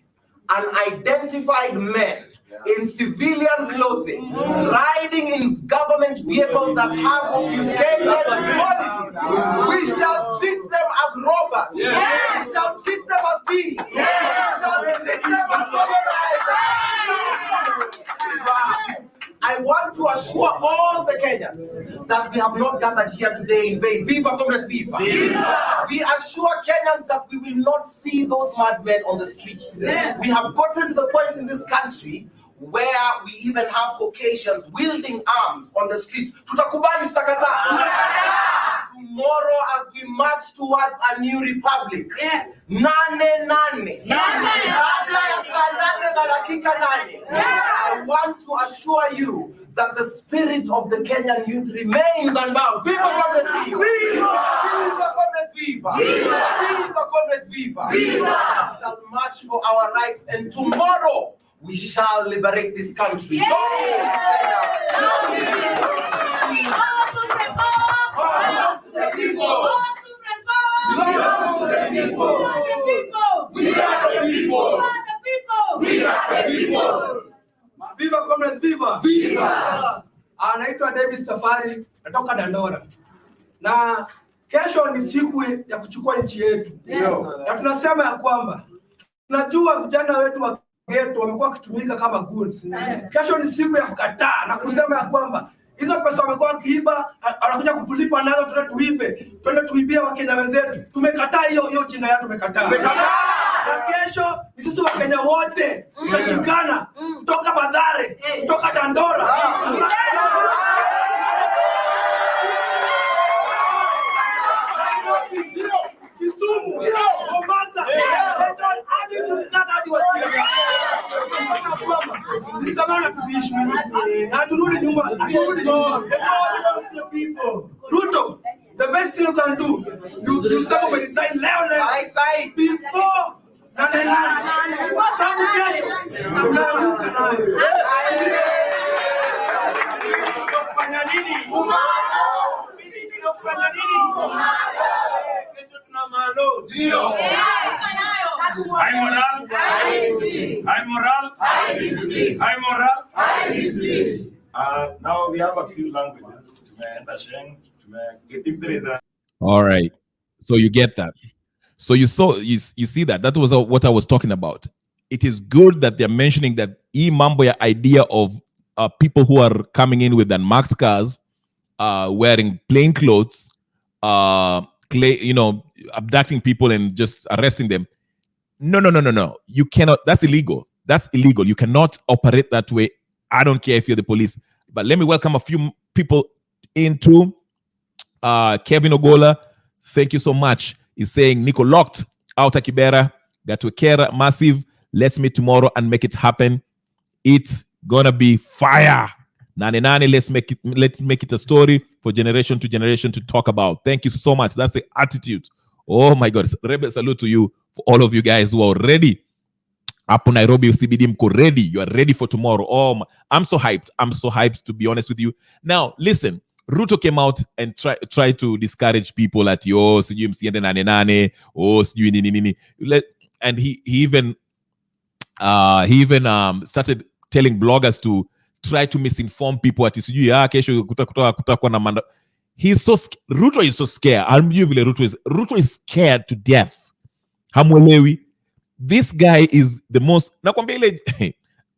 unidentified men in civilian clothing riding in government vehicles that have obfuscated qualities, we shall treat them as robbers. We shall treat them as thieves. We shall treat them as I want to assure all the Kenyans that we have not gathered here today in vain. Viva, comrade, viva. Viva. We assure Kenyans that we will not see those madmen on the streets. Yes. We have gotten to the point in this country where we even have Caucasians wielding arms on the streets. Tutakubali sakata. Tomorrow, as we march towards a new republic, I want to assure you that the spirit of the Kenyan youth remains unbound. Viva comrades, viva! Viva comrades, viva! Viva comrades, viva! We shall march for our rights, and tomorrow we shall liberate this country. The people. We are the people. We are the people. We are the people. Viva comrades, viva. Viva. Anaitwa Davis Tafari, natoka Dandora. Na kesho ni siku ya kuchukua nchi yetu. Na tunasema ya kwamba tunajua vijana wetu wa ghetto wamekuwa wakitumika kama goons. Kesho ni siku ya kukataa na kusema ya kwamba hizo pesa wamekuwa wakiiba, anakuja kutulipa nazo, twende tuibie Wakenya wenzetu. Tumekataa hiyo chinga ya tumekataa. Na kesho ni sisi Wakenya wote tutashikana kutoka Mathare, kutoka Dandora. Kisumu, Mombasa, Ruto, the best thing you can do, you step up and resign before High moral. Now we have a few languages. If there is a All right. So you get that. So you see that. That was what I was talking about. It is good that they're mentioning that Mamboya idea of people who are coming in with unmarked cars, wearing plain clothes, abducting people and just arresting them. No. You cannot. That's illegal. You cannot operate that way. I don't care if you're the police. But let me welcome a few people into Kevin Ogola. Thank you so much. He's saying Nico locked out Kibera, got to care massive. Let's meet tomorrow and make it happen. It's gonna be fire. Nani, let's make it a story for generation to generation to talk about. Thank you so much. That's the attitude. Oh my God. Rebel salute to you, for all of you guys who are ready. Up on Nairobi CBD mko ready. You are ready for tomorrow. Oh, I'm so hyped, to be honest with you. Now, listen. Ruto came out and tried to discourage people at sijui msiende nane, sijui nini. And he even started telling bloggers to try to misinform people at sijui kesho kutakuwa na manda. Ruto is so scared. Ruto is scared to death. Hamwelewi. This guy is the most.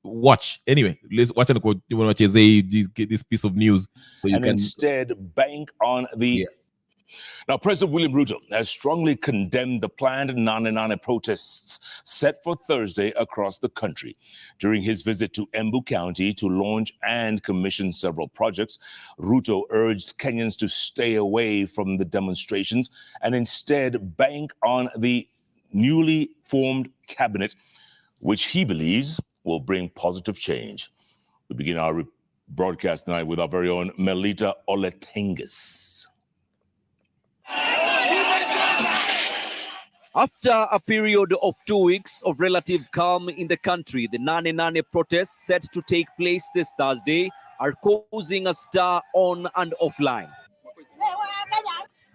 Watch. Anyway, let's watch this piece of news so you can instead bank on the. Yeah. Now, President William Ruto has strongly condemned the planned Nane protests set for Thursday across the country. During his visit to Embu County to launch and commission several projects, Ruto urged Kenyans to stay away from the demonstrations and instead bank on the newly formed cabinet, which he believes will bring positive change. We begin our broadcast tonight with our very own Melita Oletenges. After a period of 2 weeks of relative calm in the country, the Nane protests set to take place this Thursday are causing a stir on and offline.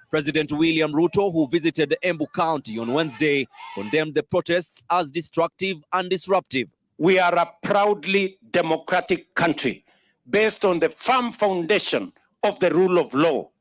President William Ruto, who visited Embu County on Wednesday, condemned the protests as destructive and disruptive. We are a proudly democratic country based on the firm foundation of the rule of law.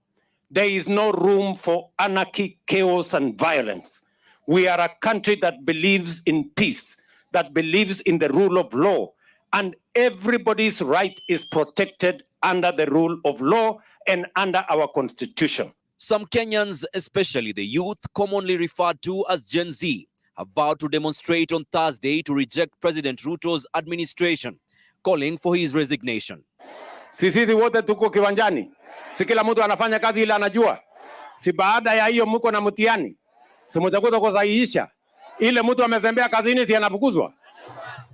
There is no room for anarchy, chaos, and violence. We are a country that believes in peace, that believes in the rule of law, and everybody's right is protected under the rule of law and under our constitution. Some Kenyans, especially the youth, commonly referred to as Gen Z, have vowed to demonstrate on Thursday to reject President Ruto's administration, calling for his resignation. Sisi wote tuko kiwanjani. Si kila mtu anafanya kazi ile anajua. Si baada ya hiyo mko na mtihani. Si mtakuta kusahihisha. Ile mtu amezembea kazini si anafukuzwa.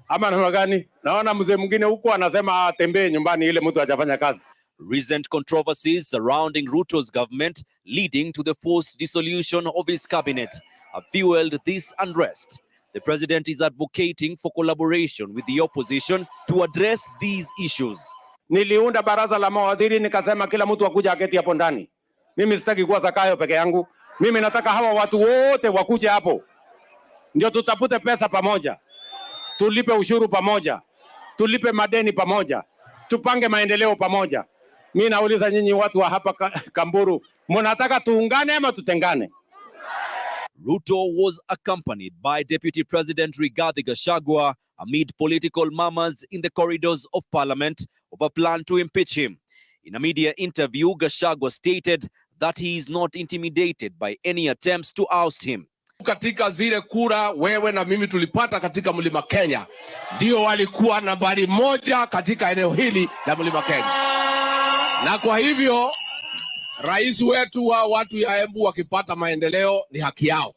Ama namna gani? Naona mzee mwingine huko anasema atembee nyumbani ile mtu hajafanya kazi. Recent controversies surrounding Ruto's government leading to the forced dissolution of his cabinet have fueled this unrest. The president is advocating for collaboration with the opposition to address these issues. Niliunda baraza la mawaziri nikasema kila mtu akuja aketi hapo ndani. Mimi sitaki kuwa Zakayo peke yangu. Mimi nataka hawa watu wote wakuje hapo. Ndio tutapute pesa pamoja. Tulipe ushuru pamoja. Tulipe madeni pamoja. Tupange maendeleo pamoja. Mimi nauliza nyinyi watu wa hapa Kamburu, mnataka tuungane ama tutengane? Ruto was accompanied by Deputy President Rigathi Gachagua amid political murmurs in the corridors of Parliament of a plan to impeach him. In a media interview, Gachagua stated that he is not intimidated by any attempts to oust him. Katika zile kura wewe na mimi tulipata katika Mlima Kenya, ndio walikuwa nambari moja katika eneo hili la Mlima Kenya. Na kwa hivyo rais wetu wa watu ya Embu wakipata maendeleo ni haki yao.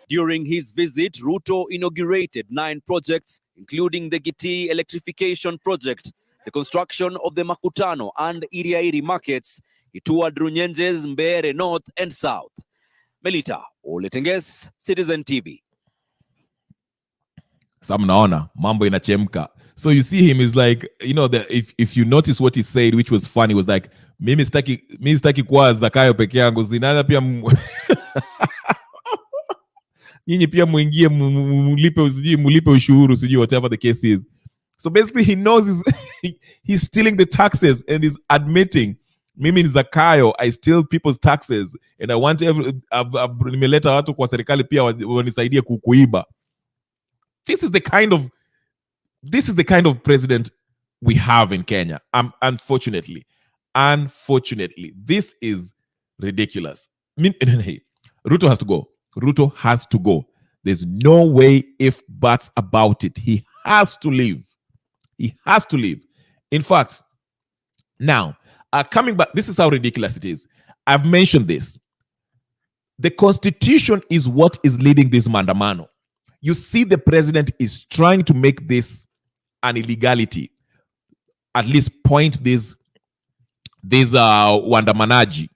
During his visit, Ruto inaugurated 9 projects, including the Giti electrification project, the construction of the Makutano and Iriairi markets. He toured Runyenjes, Mbeere North and South. Melita Oletenges, Citizen TV. Some naona mambo inachemka. So you see him is like, you know, if you notice what he said, which was funny, was like, mimi sitaki kuwa Zakayo peke yangu, zinana pia nyinyi pia muingie mulipe ushuru sijui, whatever the case is. So basically he knows he's stealing the taxes and is admitting, mimi ni Zakayo, I steal people's taxes and I want nimeleta watu kwa serikali pia wanisaidie kuiba. This is the kind of president we have in Kenya. Unfortunately, this is ridiculous. Ruto has to go. Ruto has to go. There's no way if buts about it. He has to leave. He has to leave. In fact, now, coming back, this is how ridiculous it is. I've mentioned this. The Constitution is what is leading this mandamano. You see, the president is trying to make this an illegality. At least point these Wandamanaji,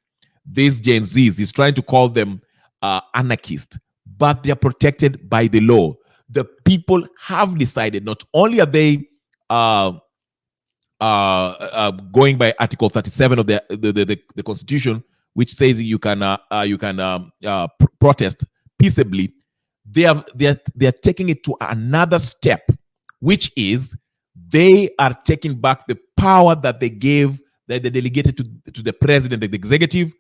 these Gen Zs, he's trying to call them anarchists, but they are protected by the law. The people have decided, not only are they going by Article 37 of the Constitution, which says you can protest peaceably, they are taking it to another step, which is they are taking back the power that they gave, that they delegated to the president, the executive,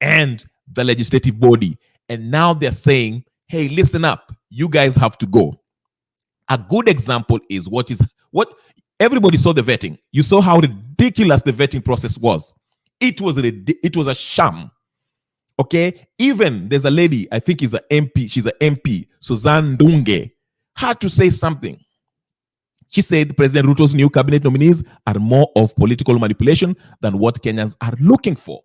and the legislative body. And now they're saying, hey, listen up, you guys have to go. A good example is what everybody saw the vetting. You saw how ridiculous the vetting process was. It was a sham. Okay, even there's a lady, I think is an MP, she's an MP, Suzanne Dunge, had to say something. She said President Ruto's new cabinet nominees are more of political manipulation than what Kenyans are looking for.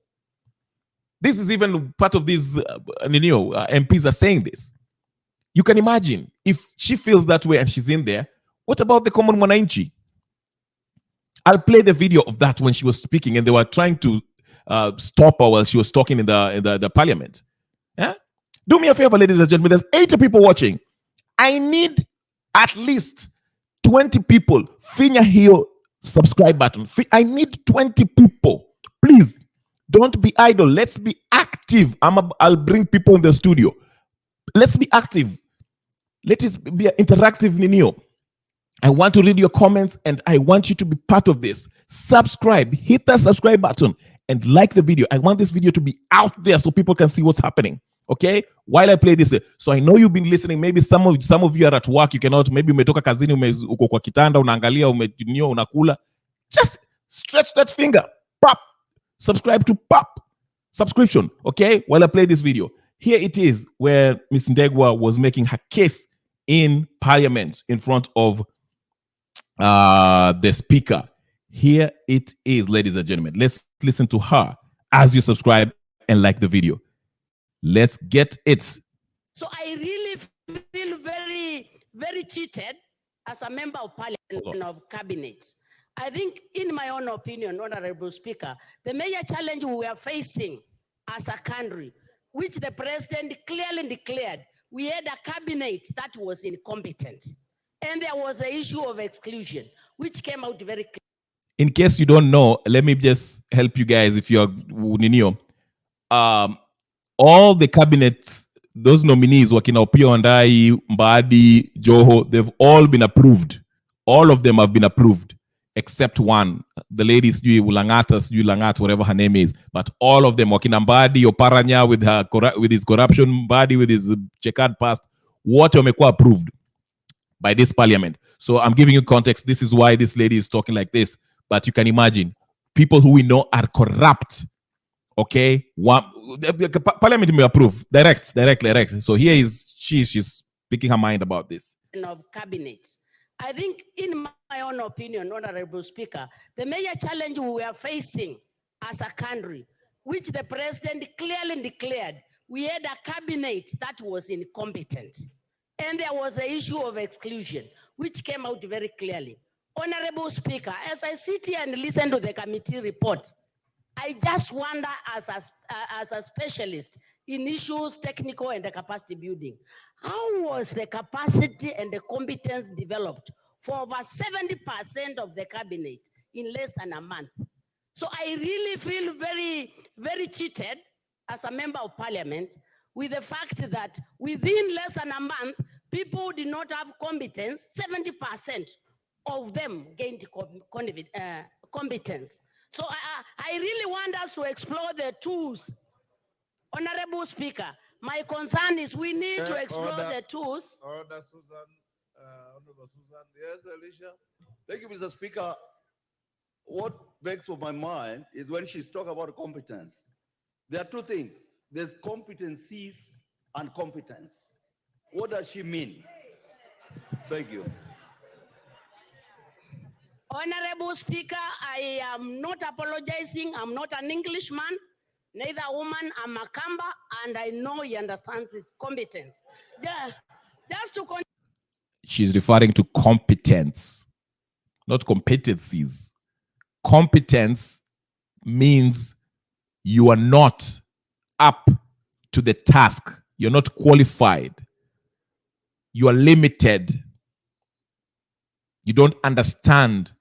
This is even part of these MPs are saying this. You can imagine if she feels that way and she's in there, what about the common mwananchi? I'll play the video of that when she was speaking and they were trying to stop her while she was talking in the parliament. Yeah? Do me a favor, ladies and gentlemen. There's 80 people watching. I need at least 20 people. Finya here, subscribe button. I need 20 people. Please, don't be idle. Let's be active. I'll bring people in the studio. Let's be active. Let it be interactive, Ninio. I want to read your comments and I want you to be part of this. Subscribe. Hit that subscribe button and like the video. I want this video to be out there so people can see what's happening. Okay, while I play this, so I know you've been listening. Maybe some of you are at work. You cannot. Maybe umetoka kazini, uko kwa kitanda, unaangalia, unakula. Just stretch that finger. Pop. Subscribe to pop. Subscription. Okay. While I play this video, here it is where Ms. Ndegwa was making her case in Parliament in front of the speaker. Here it is, ladies and gentlemen. Let's listen to her as you subscribe and like the video. Let's get it. So I really feel very, very cheated as a member of Parliament and of Cabinet. I think, in my own opinion, Honorable Speaker, the major challenge we are facing as a country, which the President clearly declared, we had a Cabinet that was incompetent. And there was the issue of exclusion, which came out very clear. In case you don't know, let me just help you guys if you're Ninio. All the cabinets, those nominees, Wakina Opiyo Wandayi, Mbadi, Joho, they've all been approved. All of them have been approved, except one. The lady, Langata, whatever her name is. But all of them, Wakina Mbadi, Oparanya with his corruption, Mbadi with his checkered past, what wamekuwa approved by this parliament. So I'm giving you context. This is why this lady is talking like this. But you can imagine, people who we know are corrupt. Okay, Parliament may approve direct. So here is she's speaking her mind about this. Of Cabinet, I think, in my own opinion, Honorable Speaker, the major challenge we are facing as a country, which the President clearly declared, we had a Cabinet that was incompetent, and there was the issue of exclusion, which came out very clearly. Honorable Speaker, as I sit here and listen to the committee report, I just wonder, as a specialist in issues technical and the capacity building, how was the capacity and the competence developed for over 70% of the cabinet in less than a month? So I really feel very, very cheated as a member of Parliament with the fact that within less than a month, people did not have competence. 70% of them gained competence. So I really want us to explore the tools. Honorable Speaker, my concern is we need to explore the tools. Order, Susan. Honorable Susan. Yes, Alicia. Thank you, Mr. Speaker. What begs for my mind is when she's talking about competence. There are two things. There's competencies and competence. What does she mean? Thank you. Honorable Speaker, I am not apologizing. I'm not an Englishman, neither a woman. I'm a Kamba, and I know he understands his competence. Just to she's referring to competence, not competencies. Competence means you are not up to the task. You're not qualified. You are limited. You don't understand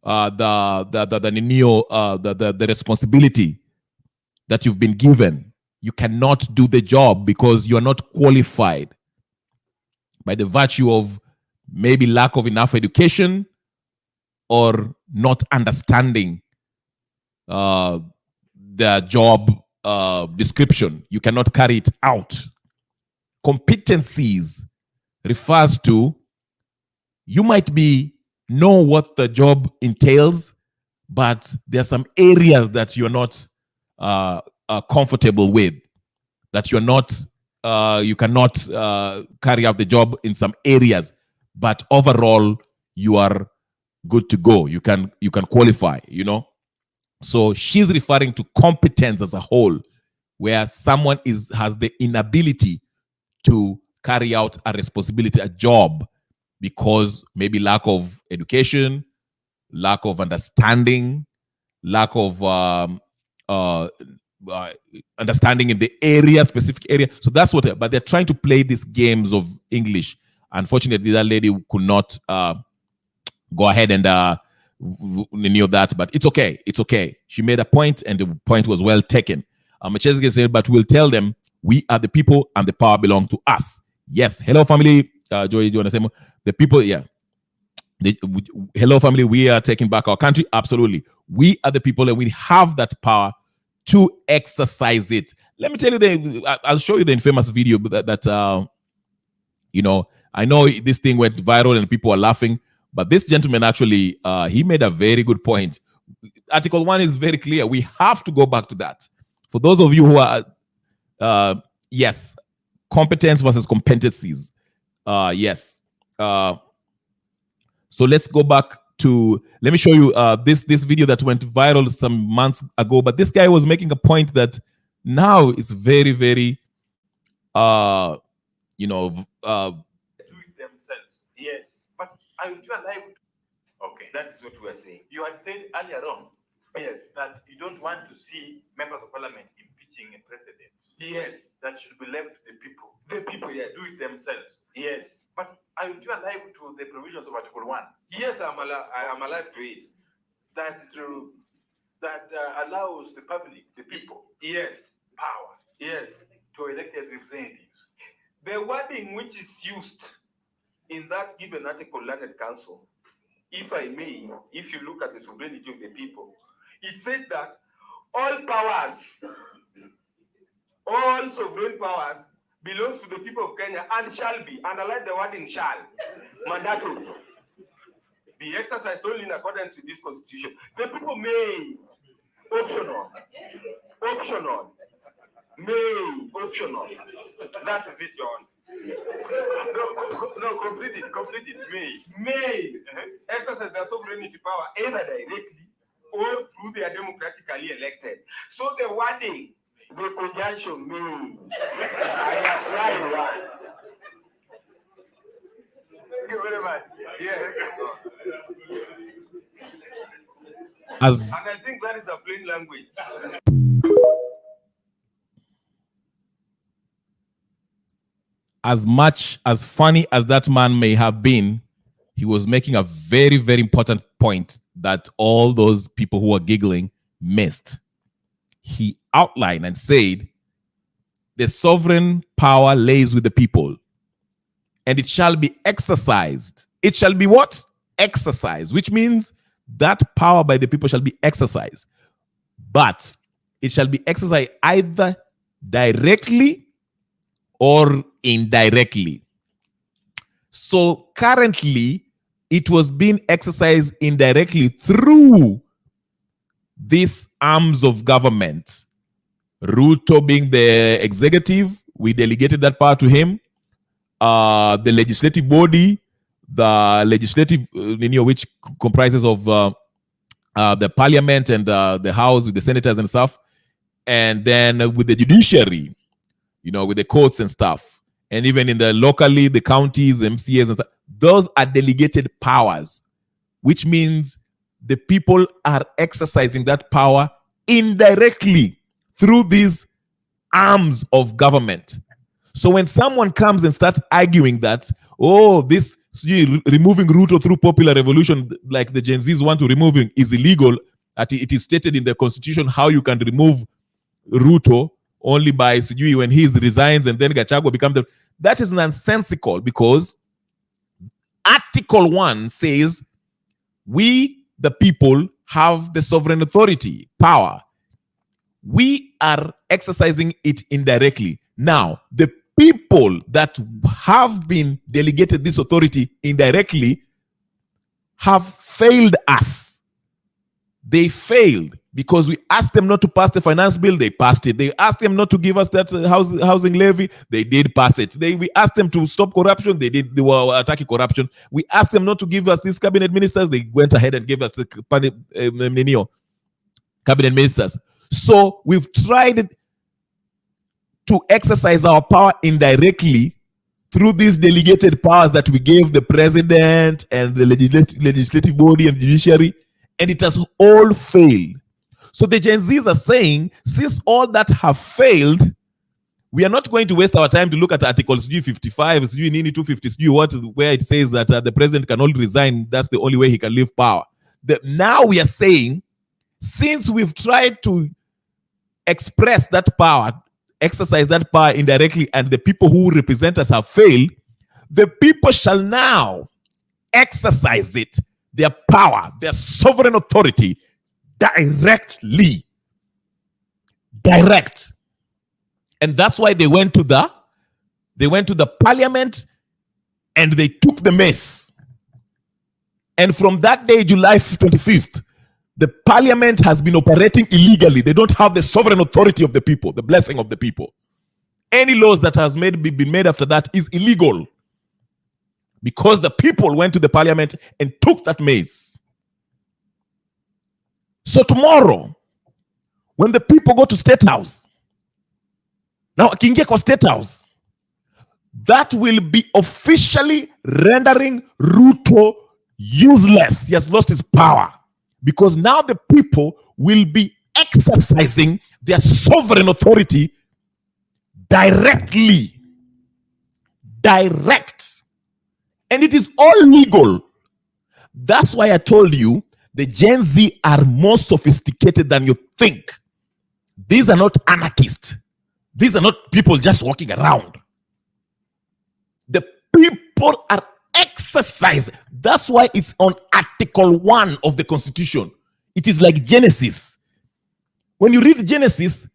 the responsibility that you've been given. You cannot do the job because you are not qualified by the virtue of maybe lack of enough education or not understanding the job description. You cannot carry it out. Competencies refers to you might know what the job entails, but there are some areas that you're not comfortable with, that you're not, you cannot carry out the job in some areas, but overall you are good to go. You can qualify, you know. So she's referring to competence as a whole, where someone has the inability to carry out a responsibility, a job, because maybe lack of education, lack of understanding, lack of understanding in the area, specific area. So that's what. But they're trying to play these games of English. Unfortunately, that lady could not go ahead and knew that. But it's okay. It's okay. She made a point, and the point was well taken. Machezge said, "But we'll tell them we are the people, and the power belongs to us." Yes. Hello, family. Joy, do you want to say more? The people, yeah. Hello, family. We are taking back our country. Absolutely. We are the people, and we have that power to exercise it. Let me tell you, I'll show you the infamous video that you know, I know this thing went viral and people are laughing, but this gentleman actually, he made a very good point. Article 1 is very clear. We have to go back to that. For those of you who are, yes, competence versus competencies. Yes. So let's go back to, let me show you this video that went viral some months ago. But this guy was making a point that now is very, very, you know, do it themselves. Yes, but I will do a live. Okay, that is what we are saying. You had said earlier on, yes, that you don't want to see members of parliament impeaching a president. Yes, that should be left to the people. The people, yes, do it themselves. Yes, but I will do a live to the provisions of Article 1. Yes, I'm alive to it. That allows the public, the people, yes, power, yes, to elect their representatives. The wording which is used in that given article, Learned Council, if I may, if you look at the sovereignty of the people, it says that all powers, all sovereign powers belongs to the people of Kenya and shall be, underline the wording shall, mandatory, be exercised only in accordance with this constitution. The people may, optional, may, optional. That is it, John. No, complete it, may exercise their sovereignty power either directly or through their democratically elected. So the wording, the conjunction may, I apply one. Thank you very much. Yes. And I think that is a plain language. As much as funny as that man may have been, he was making a very, very important point that all those people who were giggling missed. He outlined and said, the sovereign power lays with the people, and it shall be exercised. It shall be what? Exercised, which means that power by the people shall be exercised. But it shall be exercised either directly or indirectly. So currently, it was being exercised indirectly through these arms of government. Ruto being the executive, we delegated that power to him. The legislative body, the legislative, which comprises of the parliament and the house with the senators and stuff. And then with the judiciary, with the courts and stuff. And even in the locally, the counties, MCAs and stuff, those are delegated powers, which means the people are exercising that power indirectly through these arms of government. So when someone comes and starts arguing that, this removing Ruto through popular revolution, like the Gen Zs want to remove him, is illegal, that it is stated in the constitution how you can remove Ruto only by when he resigns and then Gachagua becomes the... That is nonsensical, because Article 1 says we, the people, have the sovereign authority, power. We are exercising it indirectly. Now, the people that have been delegated this authority indirectly have failed us. They failed because we asked them not to pass the finance bill. They passed it. They asked them not to give us that housing levy. They did pass it. We asked them to stop corruption. They did. They were attacking corruption. We asked them not to give us these cabinet ministers. They went ahead and gave us the cabinet ministers. So we've tried to exercise our power indirectly through these delegated powers that we gave the president and the legislative body and the judiciary, and it has all failed. So the Gen Zs are saying, since all that have failed, we are not going to waste our time to look at articles 55, 250, where it says that the president can only resign. That's the only way he can leave power. Now we are saying, since we've tried to express that power, exercise that power indirectly, and the people who represent us have failed, the people shall now exercise it, their power, their sovereign authority, directly. Direct. And that's why they went to the parliament and they took the mess. And from that day, July 25th, the parliament has been operating illegally. They don't have the sovereign authority of the people, the blessing of the people. Any laws that has been made after that is illegal, because the people went to the parliament and took that mess. So tomorrow, when the people go to State House, now akiingia kwa State House, that will be officially rendering Ruto useless. He has lost his power, because now the people will be exercising their sovereign authority directly. Direct. And it is all legal. That's why I told you the Gen Z are more sophisticated than you think. These are not anarchists. These are not people just walking around. The people are exercised. That's why it's on Article 1 of the Constitution. It is like Genesis. When you read Genesis,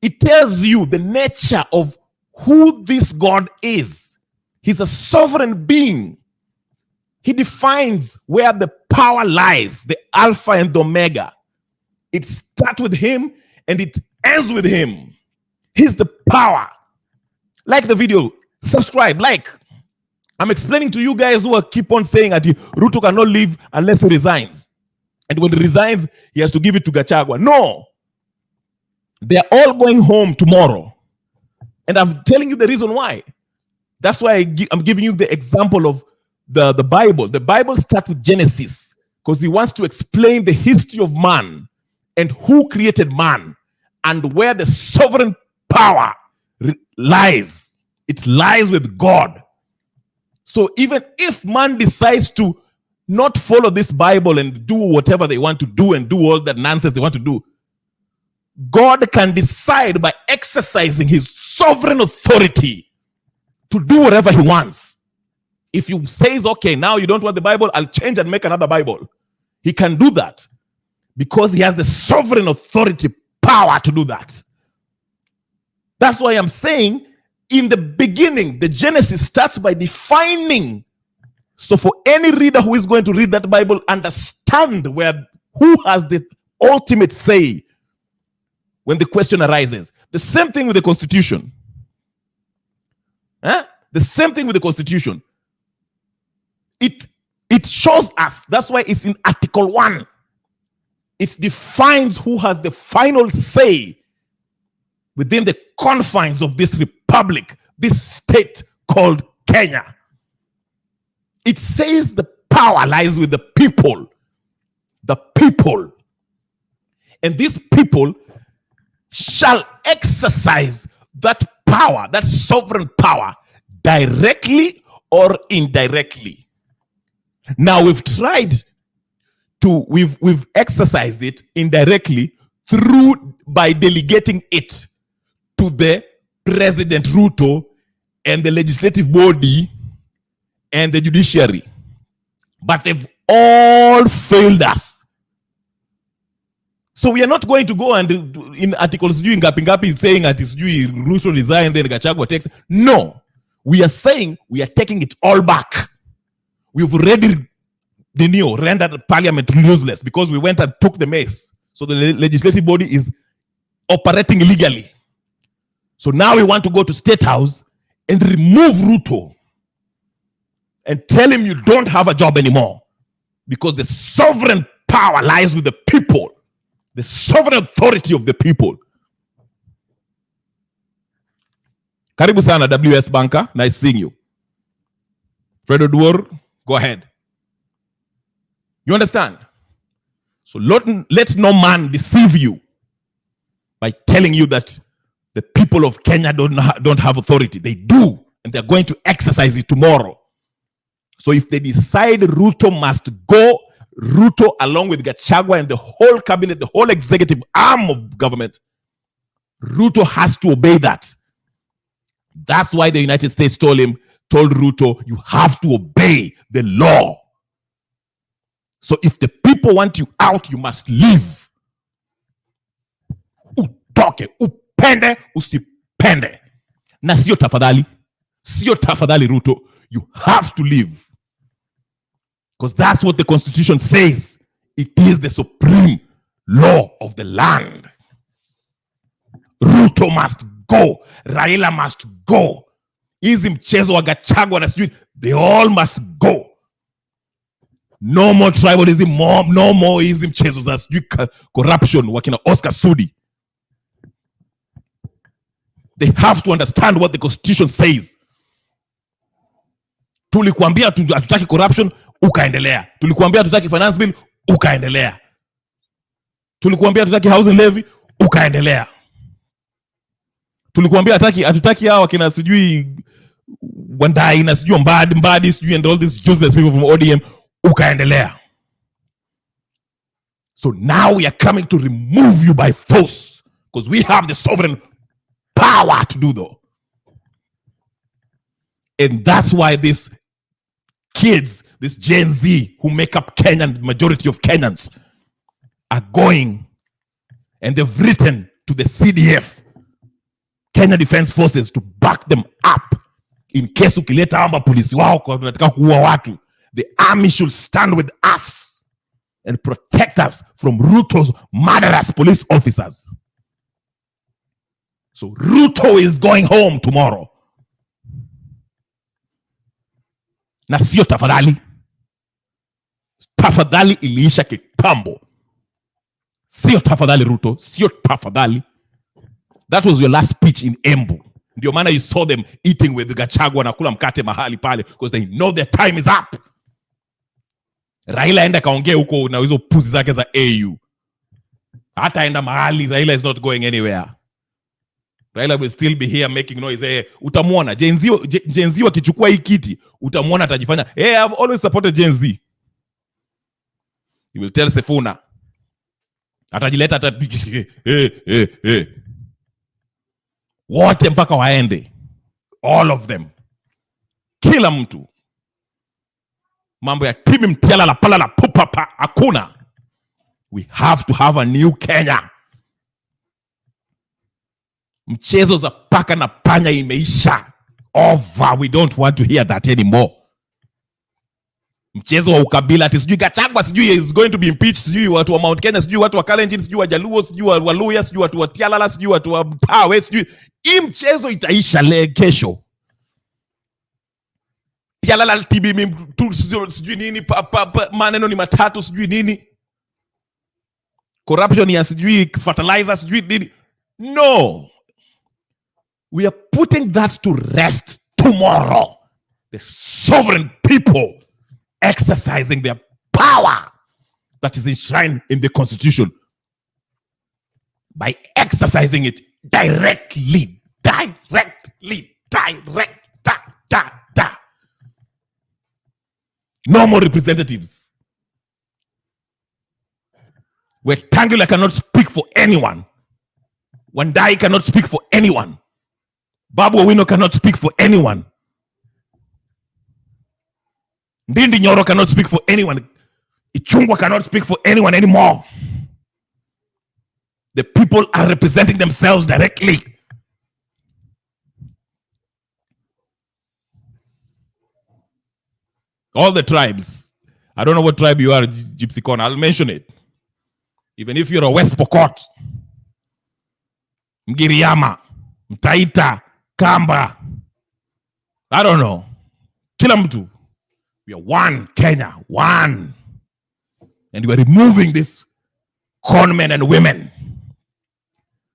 it tells you the nature of who this God is. He's a sovereign being. He defines where the power lies, the Alpha and the Omega. It starts with him and it ends with him. He's the power. Like the video, subscribe, like. I'm explaining to you guys who keep on saying that Ruto cannot leave unless he resigns. And when he resigns, he has to give it to Gachagua. No. They're all going home tomorrow. And I'm telling you the reason why. That's why I'm giving you the example of the Bible. The Bible starts with Genesis, because he wants to explain the history of man and who created man and where the sovereign power lies. It lies with God. So even if man decides to not follow this Bible and do whatever they want to do and do all that nonsense they want to do, God can decide by exercising his sovereign authority to do whatever he wants. If he says, okay, now you don't want the Bible, I'll change and make another Bible. He can do that because he has the sovereign authority power to do that. That's why I'm saying in the beginning, the Genesis starts by defining. So for any reader who is going to read that Bible, understand who has the ultimate say when the question arises. The same thing with the Constitution. The same thing with the Constitution. It shows us. That's why it's in Article 1. It defines who has the final say within the confines of this republic, this state called Kenya. It says the power lies with the people. The people. And these people shall exercise that power, that sovereign power, directly or indirectly. Now we've exercised it indirectly by delegating it to the President Ruto and the legislative body and the judiciary. But they've all failed us. So we are not going to go and in articles doing Ngapi saying that it's Ruto resign, then Gachagua takes. No. We are saying we are taking it all back. We've already rendered parliament useless because we went and took the mess. So the legislative body is operating illegally. So now we want to go to State House and remove Ruto and tell him you don't have a job anymore, because the sovereign power lies with the people, the sovereign authority of the people. Karibu sana WS Banker, nice seeing you. Fredo Duor, go ahead. You understand? So let no man deceive you by telling you that the people of Kenya don't have authority. They do, and they're going to exercise it tomorrow. So if they decide Ruto must go, Ruto along with Gachagua and the whole cabinet, the whole executive arm of government, Ruto has to obey that. That's why the United States told Ruto, you have to obey the law. So if the people want you out, you must leave. Utoke, upende, usipende. Na sio tafadhali. Sio tafadhali, Ruto. You have to leave. Because that's what the Constitution says. It is the supreme law of the land. Ruto must go. Raila must go. Hizi mchezo wa Gachagua na sijui, they all must go. No more tribalism, no more hizi mchezo za sijui corruption wakina Oscar Sudi. They have to understand what the Constitution says. Tulikuambia hatutaki corruption, ukaendelea. Tulikuambia hatutaki finance bill, ukaendelea. Tulikuambia hatutaki housing levy, ukaendelea. Tulikuambia hatutaki hawa kina sijui Wandai na sijui Mbadi sijui and all these useless people from ODM, ukaendelea. So now we are coming to remove you by force because we have the sovereign power to do though. And that's why these kids, this Gen Z who make up Kenyan, majority of Kenyans, are going and they've written to the CDF, Kenya Defense Forces, to back them up in case ukileta amba polisi wao kwa tunataka kuua watu. The army should stand with us and protect us from Ruto's murderous police officers. So Ruto is going home tomorrow. Na sio tafadhali. Tafadhali iliisha kitambo. Sio tafadhali Ruto, sio tafadhali. That was your last speech in Embu. Ndio maana you saw them eating with Gachagua na kula mkate mahali pale because they know their time is up. Raila enda kaongea huko na hizo puzi zake za AU. Hata enda mahali, Raila is not going anywhere. Raila will still be here making noise. Utamuona Gen Z wakichukua hii kiti, utamuona atajifanya, I've always supported Gen Z. He will tell Sefuna. Atajileta wote mpaka waende. All of them. Kila mtu. Mambo ya tibi mtiala la pala la pupapa hakuna. We have to have a new Kenya. Mchezo za paka na panya imeisha. Over. We don't want to hear that anymore. Mchezo wa ukabila ati sijui Gachagua sijui is going to be impeached, sijui watu wa Mount Kenya, sijui watu wa Kalenjin, sijui wa Jaluo, sijui wa Waluya, sijui watu wa Tialala, sijui watu wa Tawe, sijui. Hii mchezo itaisha kesho. Tialala TB sijui nini, maneno ni matatu sijui nini. Corruption ya sijui fertilizer sijui nini. No. We are putting that to rest tomorrow. The sovereign people exercising their power that is enshrined in the Constitution by exercising it directly. No more representatives. Where Tangula cannot speak for anyone. Wandai cannot speak for anyone. Babu Owino cannot speak for anyone. Ndindi Nyoro cannot speak for anyone. Ichungwa cannot speak for anyone anymore. The people are representing themselves directly. All the tribes. I don't know what tribe you are, Gypsy Corner. I'll mention it. Even if you're a West Pokot, Mgiriama, Mtaita, Kamba, I don't know. Kila mtu. We are one Kenya, one. And we are removing these con men and women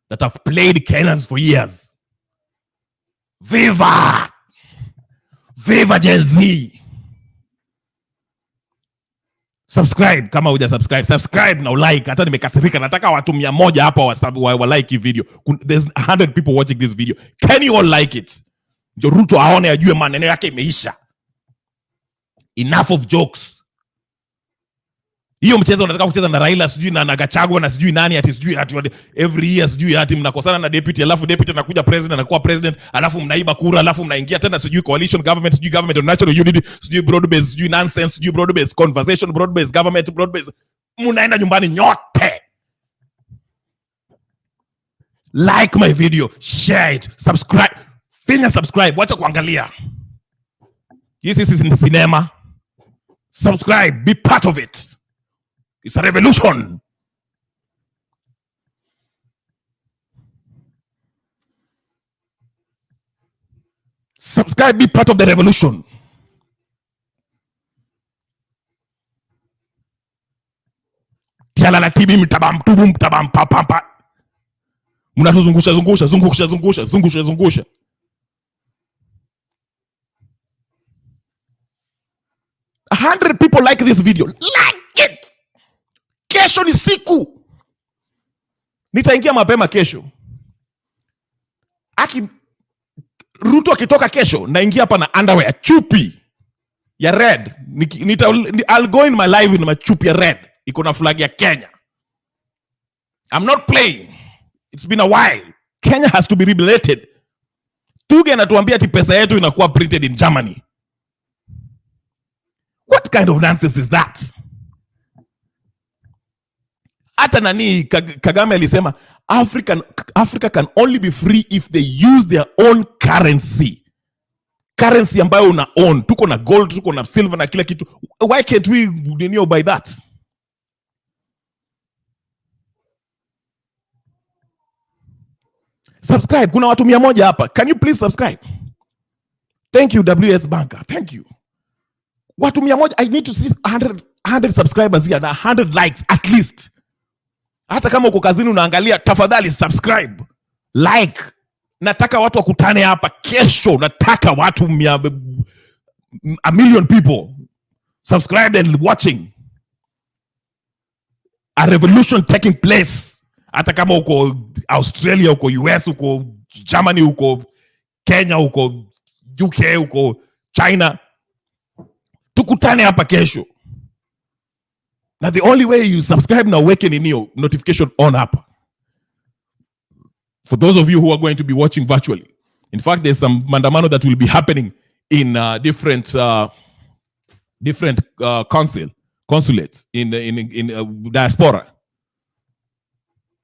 that have played Kenyans for years. Viva! Viva Gen Z! Subscribe kama huja subscribe. Subscribe na like. Hata nimekasirika. Nataka watu 100 hapa wa like hii video. There's 100 people watching this video. Can you all like it? Ndio Ruto aone ajue maneno yake imeisha. Enough of jokes. Hiyo mchezo unataka kucheza na Raila sijui na Gachagua na sijui nani ati sijui ati every year sijui ati mnakosana na deputy alafu deputy anakuja president anakuwa president alafu mnaiba kura alafu mnaingia tena sijui coalition government sijui government of national unity sijui broad based sijui nonsense sijui broad based conversation broad based government broad based mnaenda nyumbani nyote. Like my video, share it, subscribe. Finya subscribe, wacha kuangalia. This is in cinema. Subscribe, be part of it. It's a revolution. Subscribe, be part of the revolution. Tialala TV mtabam tubum mtabam papampa. Mnatuzungusha zungusha. 100 people like this video. Like it. Kesho ni siku. Nitaingia mapema kesho. Ruto akitoka kesho naingia hapa na underwear chupi ya red. I'll go in my live in my chupi ya red. Iko na flag ya Kenya. I'm not playing. It's been a while. Kenya has to be liberated. Tuge anatuambia ati pesa yetu inakuwa printed in Germany. What kind of nonsense is that? Hata nani Kagame alisema Africa can only be free if they use their own currency. Currency ambayo una own. Tuko na gold, tuko na silver na kila kitu. Why can't we buy that? Subscribe. Kuna watu 100 hapa. Can you please subscribe? Thank you WS Banker. Thank you. Watu 100. I need to see 100 subscribers here na 100 likes at least. Hata kama uko kazini unaangalia, tafadhali subscribe, like. Nataka watu wakutane hapa kesho. Nataka watu 1 million people subscribe and watching. A revolution taking place. Hata kama uko Australia, uko US, uko Germany, uko Kenya, uko UK, uko China. Tukutane hapa kesho. Now the only way you subscribe na weke nini notification on up. For those of you who are going to be watching virtually. In fact, there's some mandamano that will be happening in different consulates in diaspora.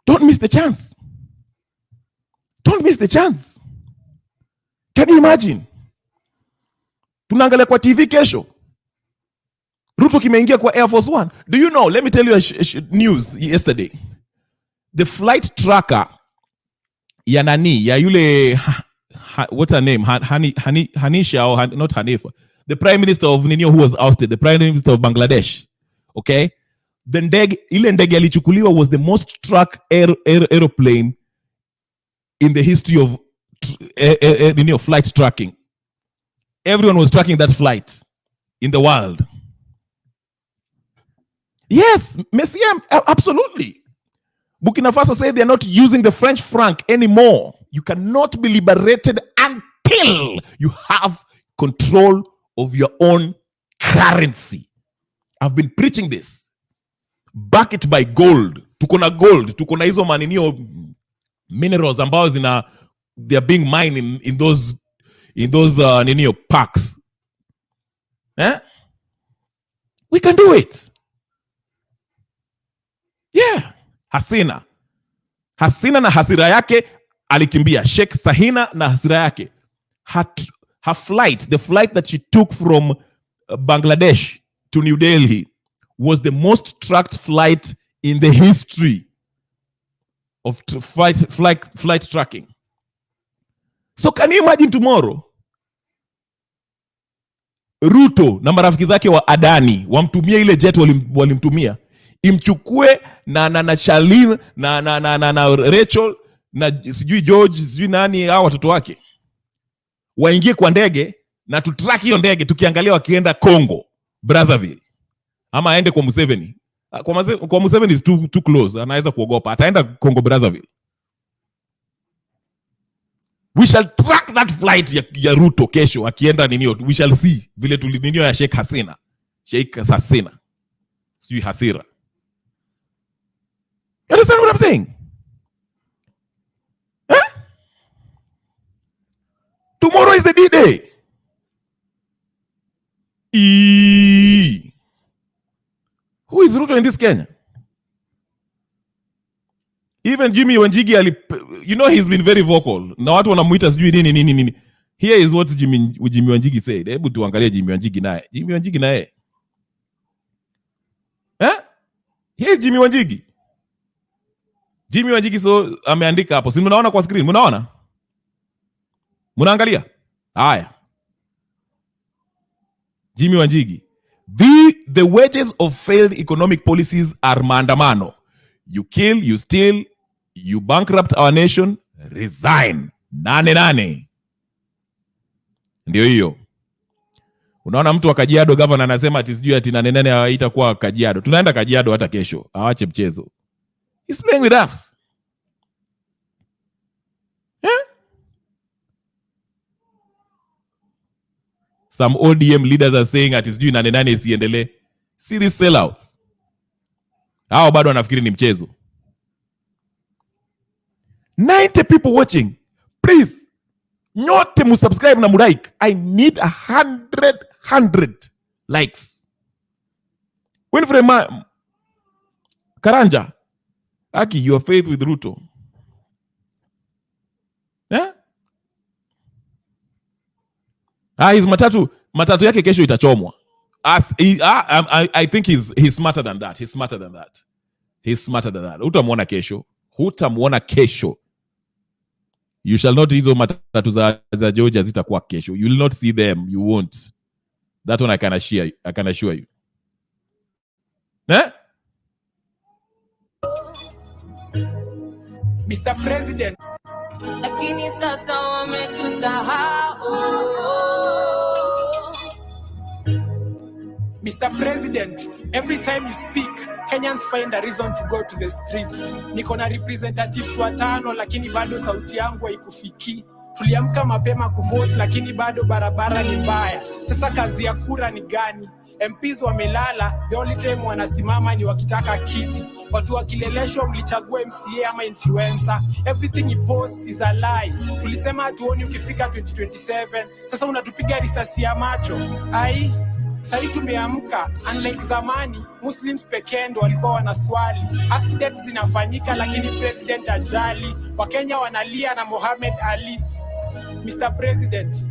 Don't miss the chance. Don't miss the chance. Can you imagine? Tunaangalia kwa TV kesho. Ruto kimeingia kwa Air Force One. Do you know? Let me tell you a news yesterday. The flight tracker ya nani, ya yule, what's her name? Hanisha or not Hanifa. The Prime Minister of Nini who was ousted. The Prime Minister of Bangladesh. Okay? The ile ndege alichukuliwa was the most tracked aeroplane in the history of flight tracking. Everyone was tracking that flight in the world. Yes, Messiah, absolutely. Burkina Faso said they're not using the French franc anymore. You cannot be liberated until you have control of your own currency. I've been preaching this. Back it by gold. Tuko na gold. Tuko na hizo maninio minerals ambao they are being mined in those ninio packs. Eh? We can do it. Yeah. Hasina na hasira yake alikimbia. Sheikh Sahina na hasira yake. Her flight, the flight that she took from Bangladesh to New Delhi was the most tracked flight in the history of flight tracking. So can you imagine tomorrow? Ruto na marafiki zake wa Adani wamtumia ile jet walimtumia. Imchukue na Charlene na Rachel na sijui George sijui nani hao watoto wake. Waingie kwa ndege na tutrack hiyo ndege tukiangalia wakienda Congo, Brazzaville. Ama aende kwa Museveni. Kwa Museveni is too close. Anaweza kuogopa. Ataenda Congo Brazzaville. We shall track that flight ya Ruto kesho akienda ninio. We shall see vile tulininio ya Sheikh Hasina. Sheikh Hasina. Sui Hasira. You understand what I'm saying? Huh? Tomorrow is the D-Day. Who is Ruto in this Kenya? Even Jimmy Wanjigi, you know, he's been very vocal. Na watu wanamuita sijui nini. Here is what Jimmy Wanjigi said. Hebu tuangalie Jimmy Wanjigi naye. Jimmy Wanjigi naye. Here is Jimmy Wanjigi. Jimmy Wanjigi so ameandika hapo. Si mnaona kwa screen? Mnaona? Mnaangalia? Haya. Jimmy Wanjigi. The wages of failed economic policies are maandamano. You kill, you steal, you bankrupt our nation, resign. 8-8. Ndio hiyo. Unaona mtu wa Kajiado governor anasema ati sijui ati 8-8 haitakuwa Kajiado. Tunaenda Kajiado hata kesho. Awache mchezo. He's playing with us. Some ODM leaders are saying ati sijui 8-8 isiendelee. Serious sellouts. Hao bado wanafikiri ni mchezo. 90 people watching. Please. Nyote musubscribe na mulike. I need 100 likes. Winfrey Karanja. Aki, your faith with Ruto. His matatu yake kesho itachomwa. I think he's smarter than that. He's smarter than that. Hutamuona kesho. You shall not hizo matatu za Georgia zitakuwa kesho. You will not see them. You won't. That one I can assure you. Mr. President. Lakini sasa wametusahau. Mr. President, every time you speak, Kenyans find a reason to go to the streets. Niko na representatives 5 lakini bado sauti yangu haikufiki. Tuliamka mapema kuvote lakini bado barabara ni mbaya. Sasa kazi ya kura ni gani? MPs wamelala, the only time wanasimama ni wakitaka kiti. Watu wakileleshwa mlichagua MCA ama influencer. Everything you post is a lie. Tulisema hatuoni ukifika 2027. Sasa unatupiga risasi ya macho. Sasa tumeamka, unlike zamani, Muslims pekee ndo walikuwa wanaswali. Accidents zinafanyika lakini president ajali. Wakenya wanalia na Mohamed Ali. Mr. President,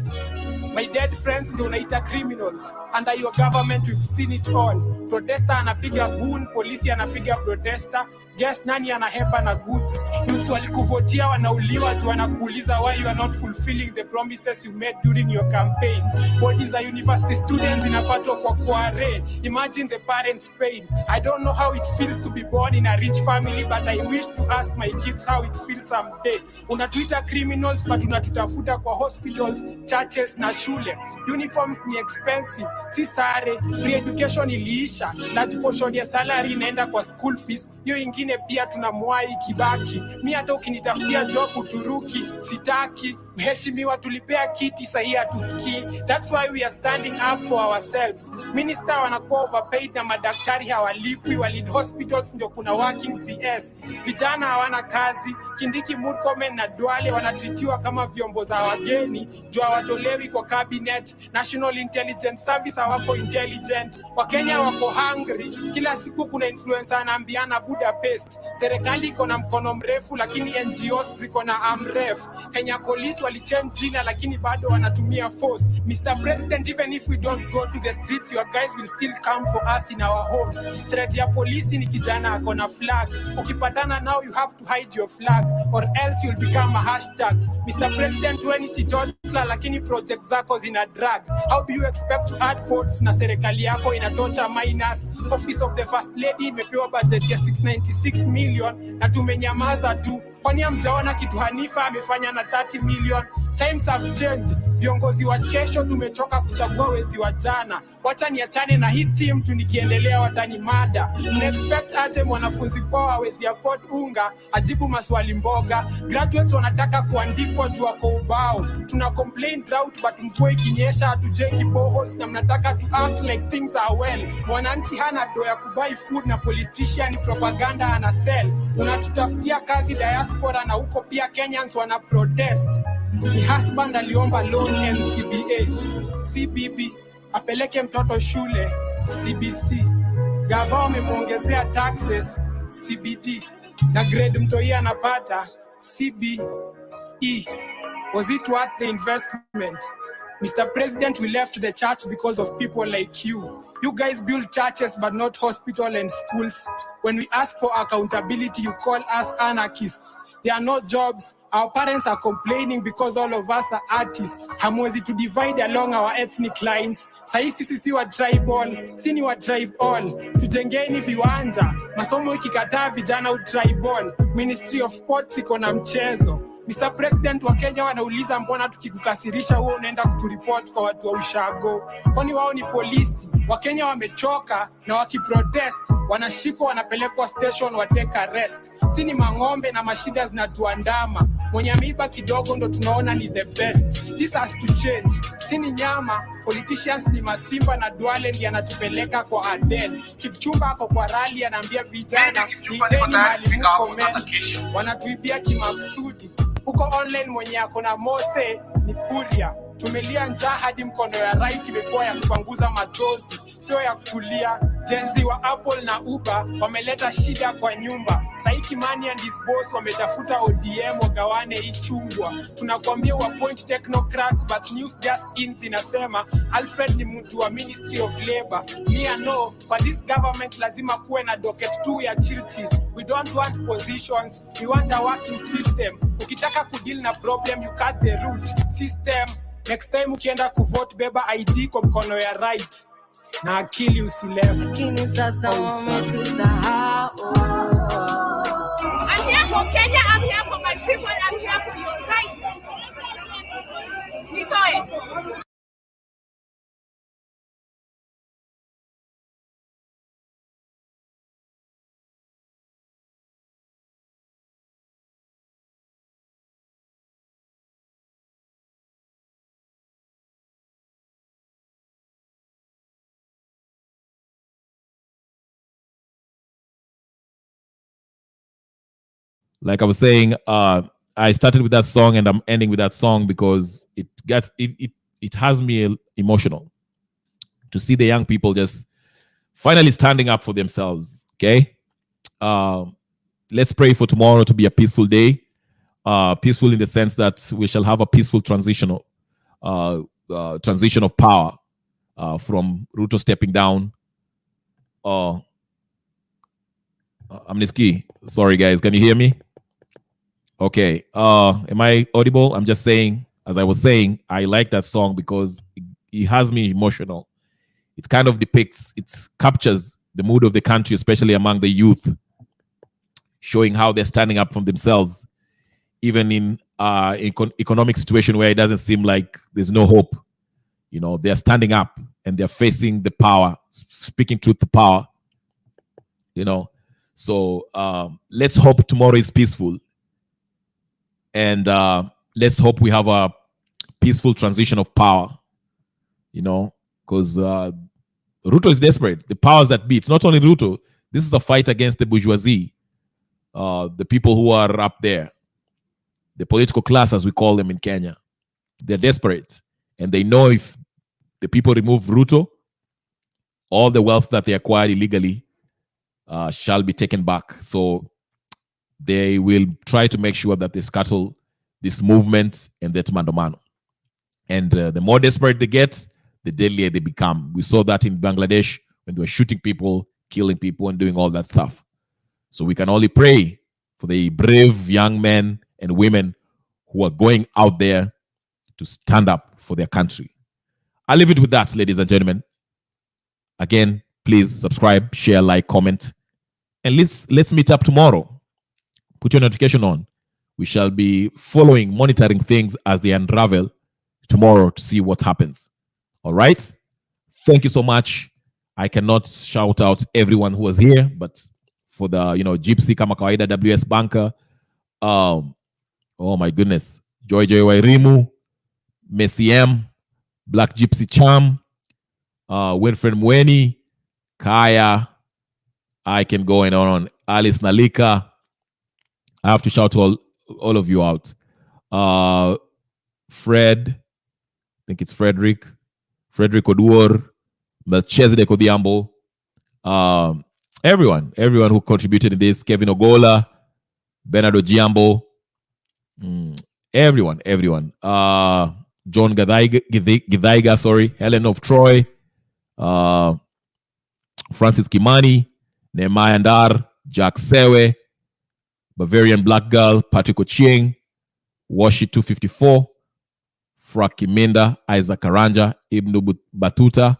my dead friends ndio unaita criminals. Under your government we've seen it all. Protester anapiga goon, polisi anapiga protester. Guess nani anahepa na goods? Youths walikuvotia wanauliwa tu, wanakuuliza why you are not fulfilling the promises you made during your campaign. Bodies are university students inapatwa kwa kware. Imagine the parents' pain. I don't know how it feels to be born in a rich family, but I wish to ask my kids how it feels someday. Unatuita criminals but unatutafuta kwa hospitals, churches na shule. Uniforms ni expensive, si sare. Free education iliisha. Large portion ya salary inaenda kwa school fees. Hiyo ingine pia tunamwai Kibaki. Mi hata ukinitafutia job Uturuki sitaki. Mheshimiwa tulipea kiti sahi hatusikii. That's why we are standing up for ourselves. Minister wanakuwa overpaid na madaktari hawalipwi. While in hospitals ndio kuna working CS. Vijana hawana kazi. Kindiki, Murkomen na Duale wanatitiwa kama vyombo za wageni. Juu hawatolewi kwa cabinet. National Intelligence Service hawako intelligent. Wakenya wako hungry. Kila siku kuna influencer anaambiana Budapest. Serikali iko na mkono mrefu lakini NGOs ziko na amref. Kenya Police walichange jina lakini bado wanatumia force. Mr. President, even if we don't go to the streets, your guys will still come for us in our homes. Threat ya polisi ni kijana ako na flag. Ukipatana now you have to hide your flag or else you'll become a hashtag. Mr. President, 20 totla lakini project zako zina drag. How do you expect to add votes na serikali yako inatocha minus? Office of the First Lady imepewa budget ya 696 million na tumenyamaza tu. Kwani hamjaona kitu Hanifa amefanya na 30 million? Times have changed. Viongozi wa kesho tumechoka kuchagua wezi wa jana. Wacha niachane na hii team tu, nikiendelea watani mada. Mna-expect aje mwanafunzi kwao hawezi afford unga ajibu maswali mboga? Graduates wanataka kuandikwa juu wako ubao. Tuna complain drought but mvua ikinyesha hatujengi boreholes na mnataka to act like things are well. Mwananchi hana do ya kubuy food na politician propaganda ana sell. Unatutafutia kazi diaspora na huko pia Kenyans wana protest. Ni husband aliomba loan NCBA, CBB apeleke mtoto shule, CBC gava wamemuongezea taxes, CBD na grade mtoi anapata, CBE. Was it worth the investment? Mr. President, we left the church because of people like you. You guys build churches but not hospital and schools. When we ask for accountability, you call us anarchists. There are no jobs. Our parents are complaining because all of us are artists. Hamwezi to divide along our ethnic lines. Sahi sisi si wa tribal, sini wa tribal. Tujengeni viwanja. Masomo ikikataa vijana utribal. Ministry of Sports iko na mchezo. Mr. President, wa Kenya wanauliza mbona tukikukasirisha wewe unaenda kuturipoti kwa watu wa ushago? Kwani wao ni polisi? Wakenya wamechoka na wakiprotest wanashikwa wanapelekwa station wateka arrest. Sini mang'ombe na mashida zinatuandama. Mwenye ameiba kidogo ndo tunaona ni the best. This has to change. Sini nyama, politicians ni masimba na Duale ndiye anatupeleka kwa Aden. Kipchumba ako kwa rally anaambia vijana niiteni mali mko men. Wanatuibia kimaksudi. Uko online mwenye ako na Mose ni Kuria. Tumelia njaa hadi mkono ya right imekuwa ya kupanguza machozi, sio ya kulia. Genz wa Apple na Uber wameleta shida kwa nyumba. Sahi Kimani and his boss wametafuta ODM wagawane ichungwa. Tunakwambia wa point technocrats but news just in inasema Alfred ni mtu wa Ministry of Labor. Me I know, for this government lazima kuwe na docket 2 ya Churchill. We don't want positions, we want a working system. Ukitaka kudeal na problem you cut the root system. Next time ukienda kuvote beba ID kwa mkono ya right na akili usileft. Lakini sasa wametusahau. I'm here for Kenya, I'm here for my people, I'm here for your right. Nitoe. Like I was saying, I started with that song and I'm ending with that song because it has me emotional to see the young people just finally standing up for themselves. Okay, let's pray for tomorrow to be a peaceful day. Peaceful in the sense that we shall have a peaceful transition of power from Ruto stepping down. Amniski, sorry guys, can you hear me? Okay, am I audible? I'm just saying, as I was saying, I like that song because it has me emotional. It kind of depicts, it captures the mood of the country, especially among the youth, showing how they're standing up for themselves, even in economic situation where it doesn't seem like there's no hope. You know, they're standing up and they're facing the power, speaking truth to power. You know, so let's hope tomorrow is peaceful. And let's hope we have a peaceful transition of power, you know, because Ruto is desperate. The powers that be, it's not only Ruto. This is a fight against the bourgeoisie, the people who are up there, the political class, as we call them in Kenya. They're desperate. And they know if the people remove Ruto, all the wealth that they acquired illegally shall be taken back. So they will try to make sure that they scuttle this movement and that mandomano. And the more desperate they get, the deadlier they become. We saw that in Bangladesh when they were shooting people, killing people, and doing all that stuff. So we can only pray for the brave young men and women who are going out there to stand up for their country. I'll leave it with that, ladies and gentlemen. Again, please subscribe, share, like, comment. And let's meet up tomorrow. Put your notification on We shall be monitoring things as they unravel tomorrow to see what happens. All right. Thank you so much. I cannot shout out everyone who was here, but for the Gypsy kama kawaida, WS Banker, oh my goodness, Joy Wairimu, Messi M, Black Gypsy Cham, Winfred Mweni, Kaya, I can go on, Alice Nalika. I have to shout all of you out. Fred, I think it's Frederick Oduor, Melchizedek Odiambo, everyone who contributed in this, Kevin Ogola, Bernard Ojiambo, everyone, John Githaiga, sorry, Helen of Troy, Francis Kimani, Nehemiah Ndar, Jack Sewe, Bavarian Black Girl, Patrick Ochieng, Washi 254, Frak Kiminda, Isaac Karanja, Ibn Batuta,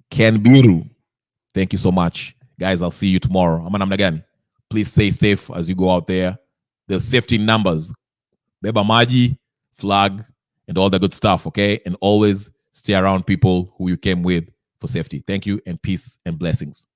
Ken Biru. Thank you so much. Guys, I'll see you tomorrow. Again, please stay safe as you go out there. There's safety in numbers. Beba Maji, flag, and all the good stuff, okay? And always stay around people who you came with for safety. Thank you, and peace and blessings.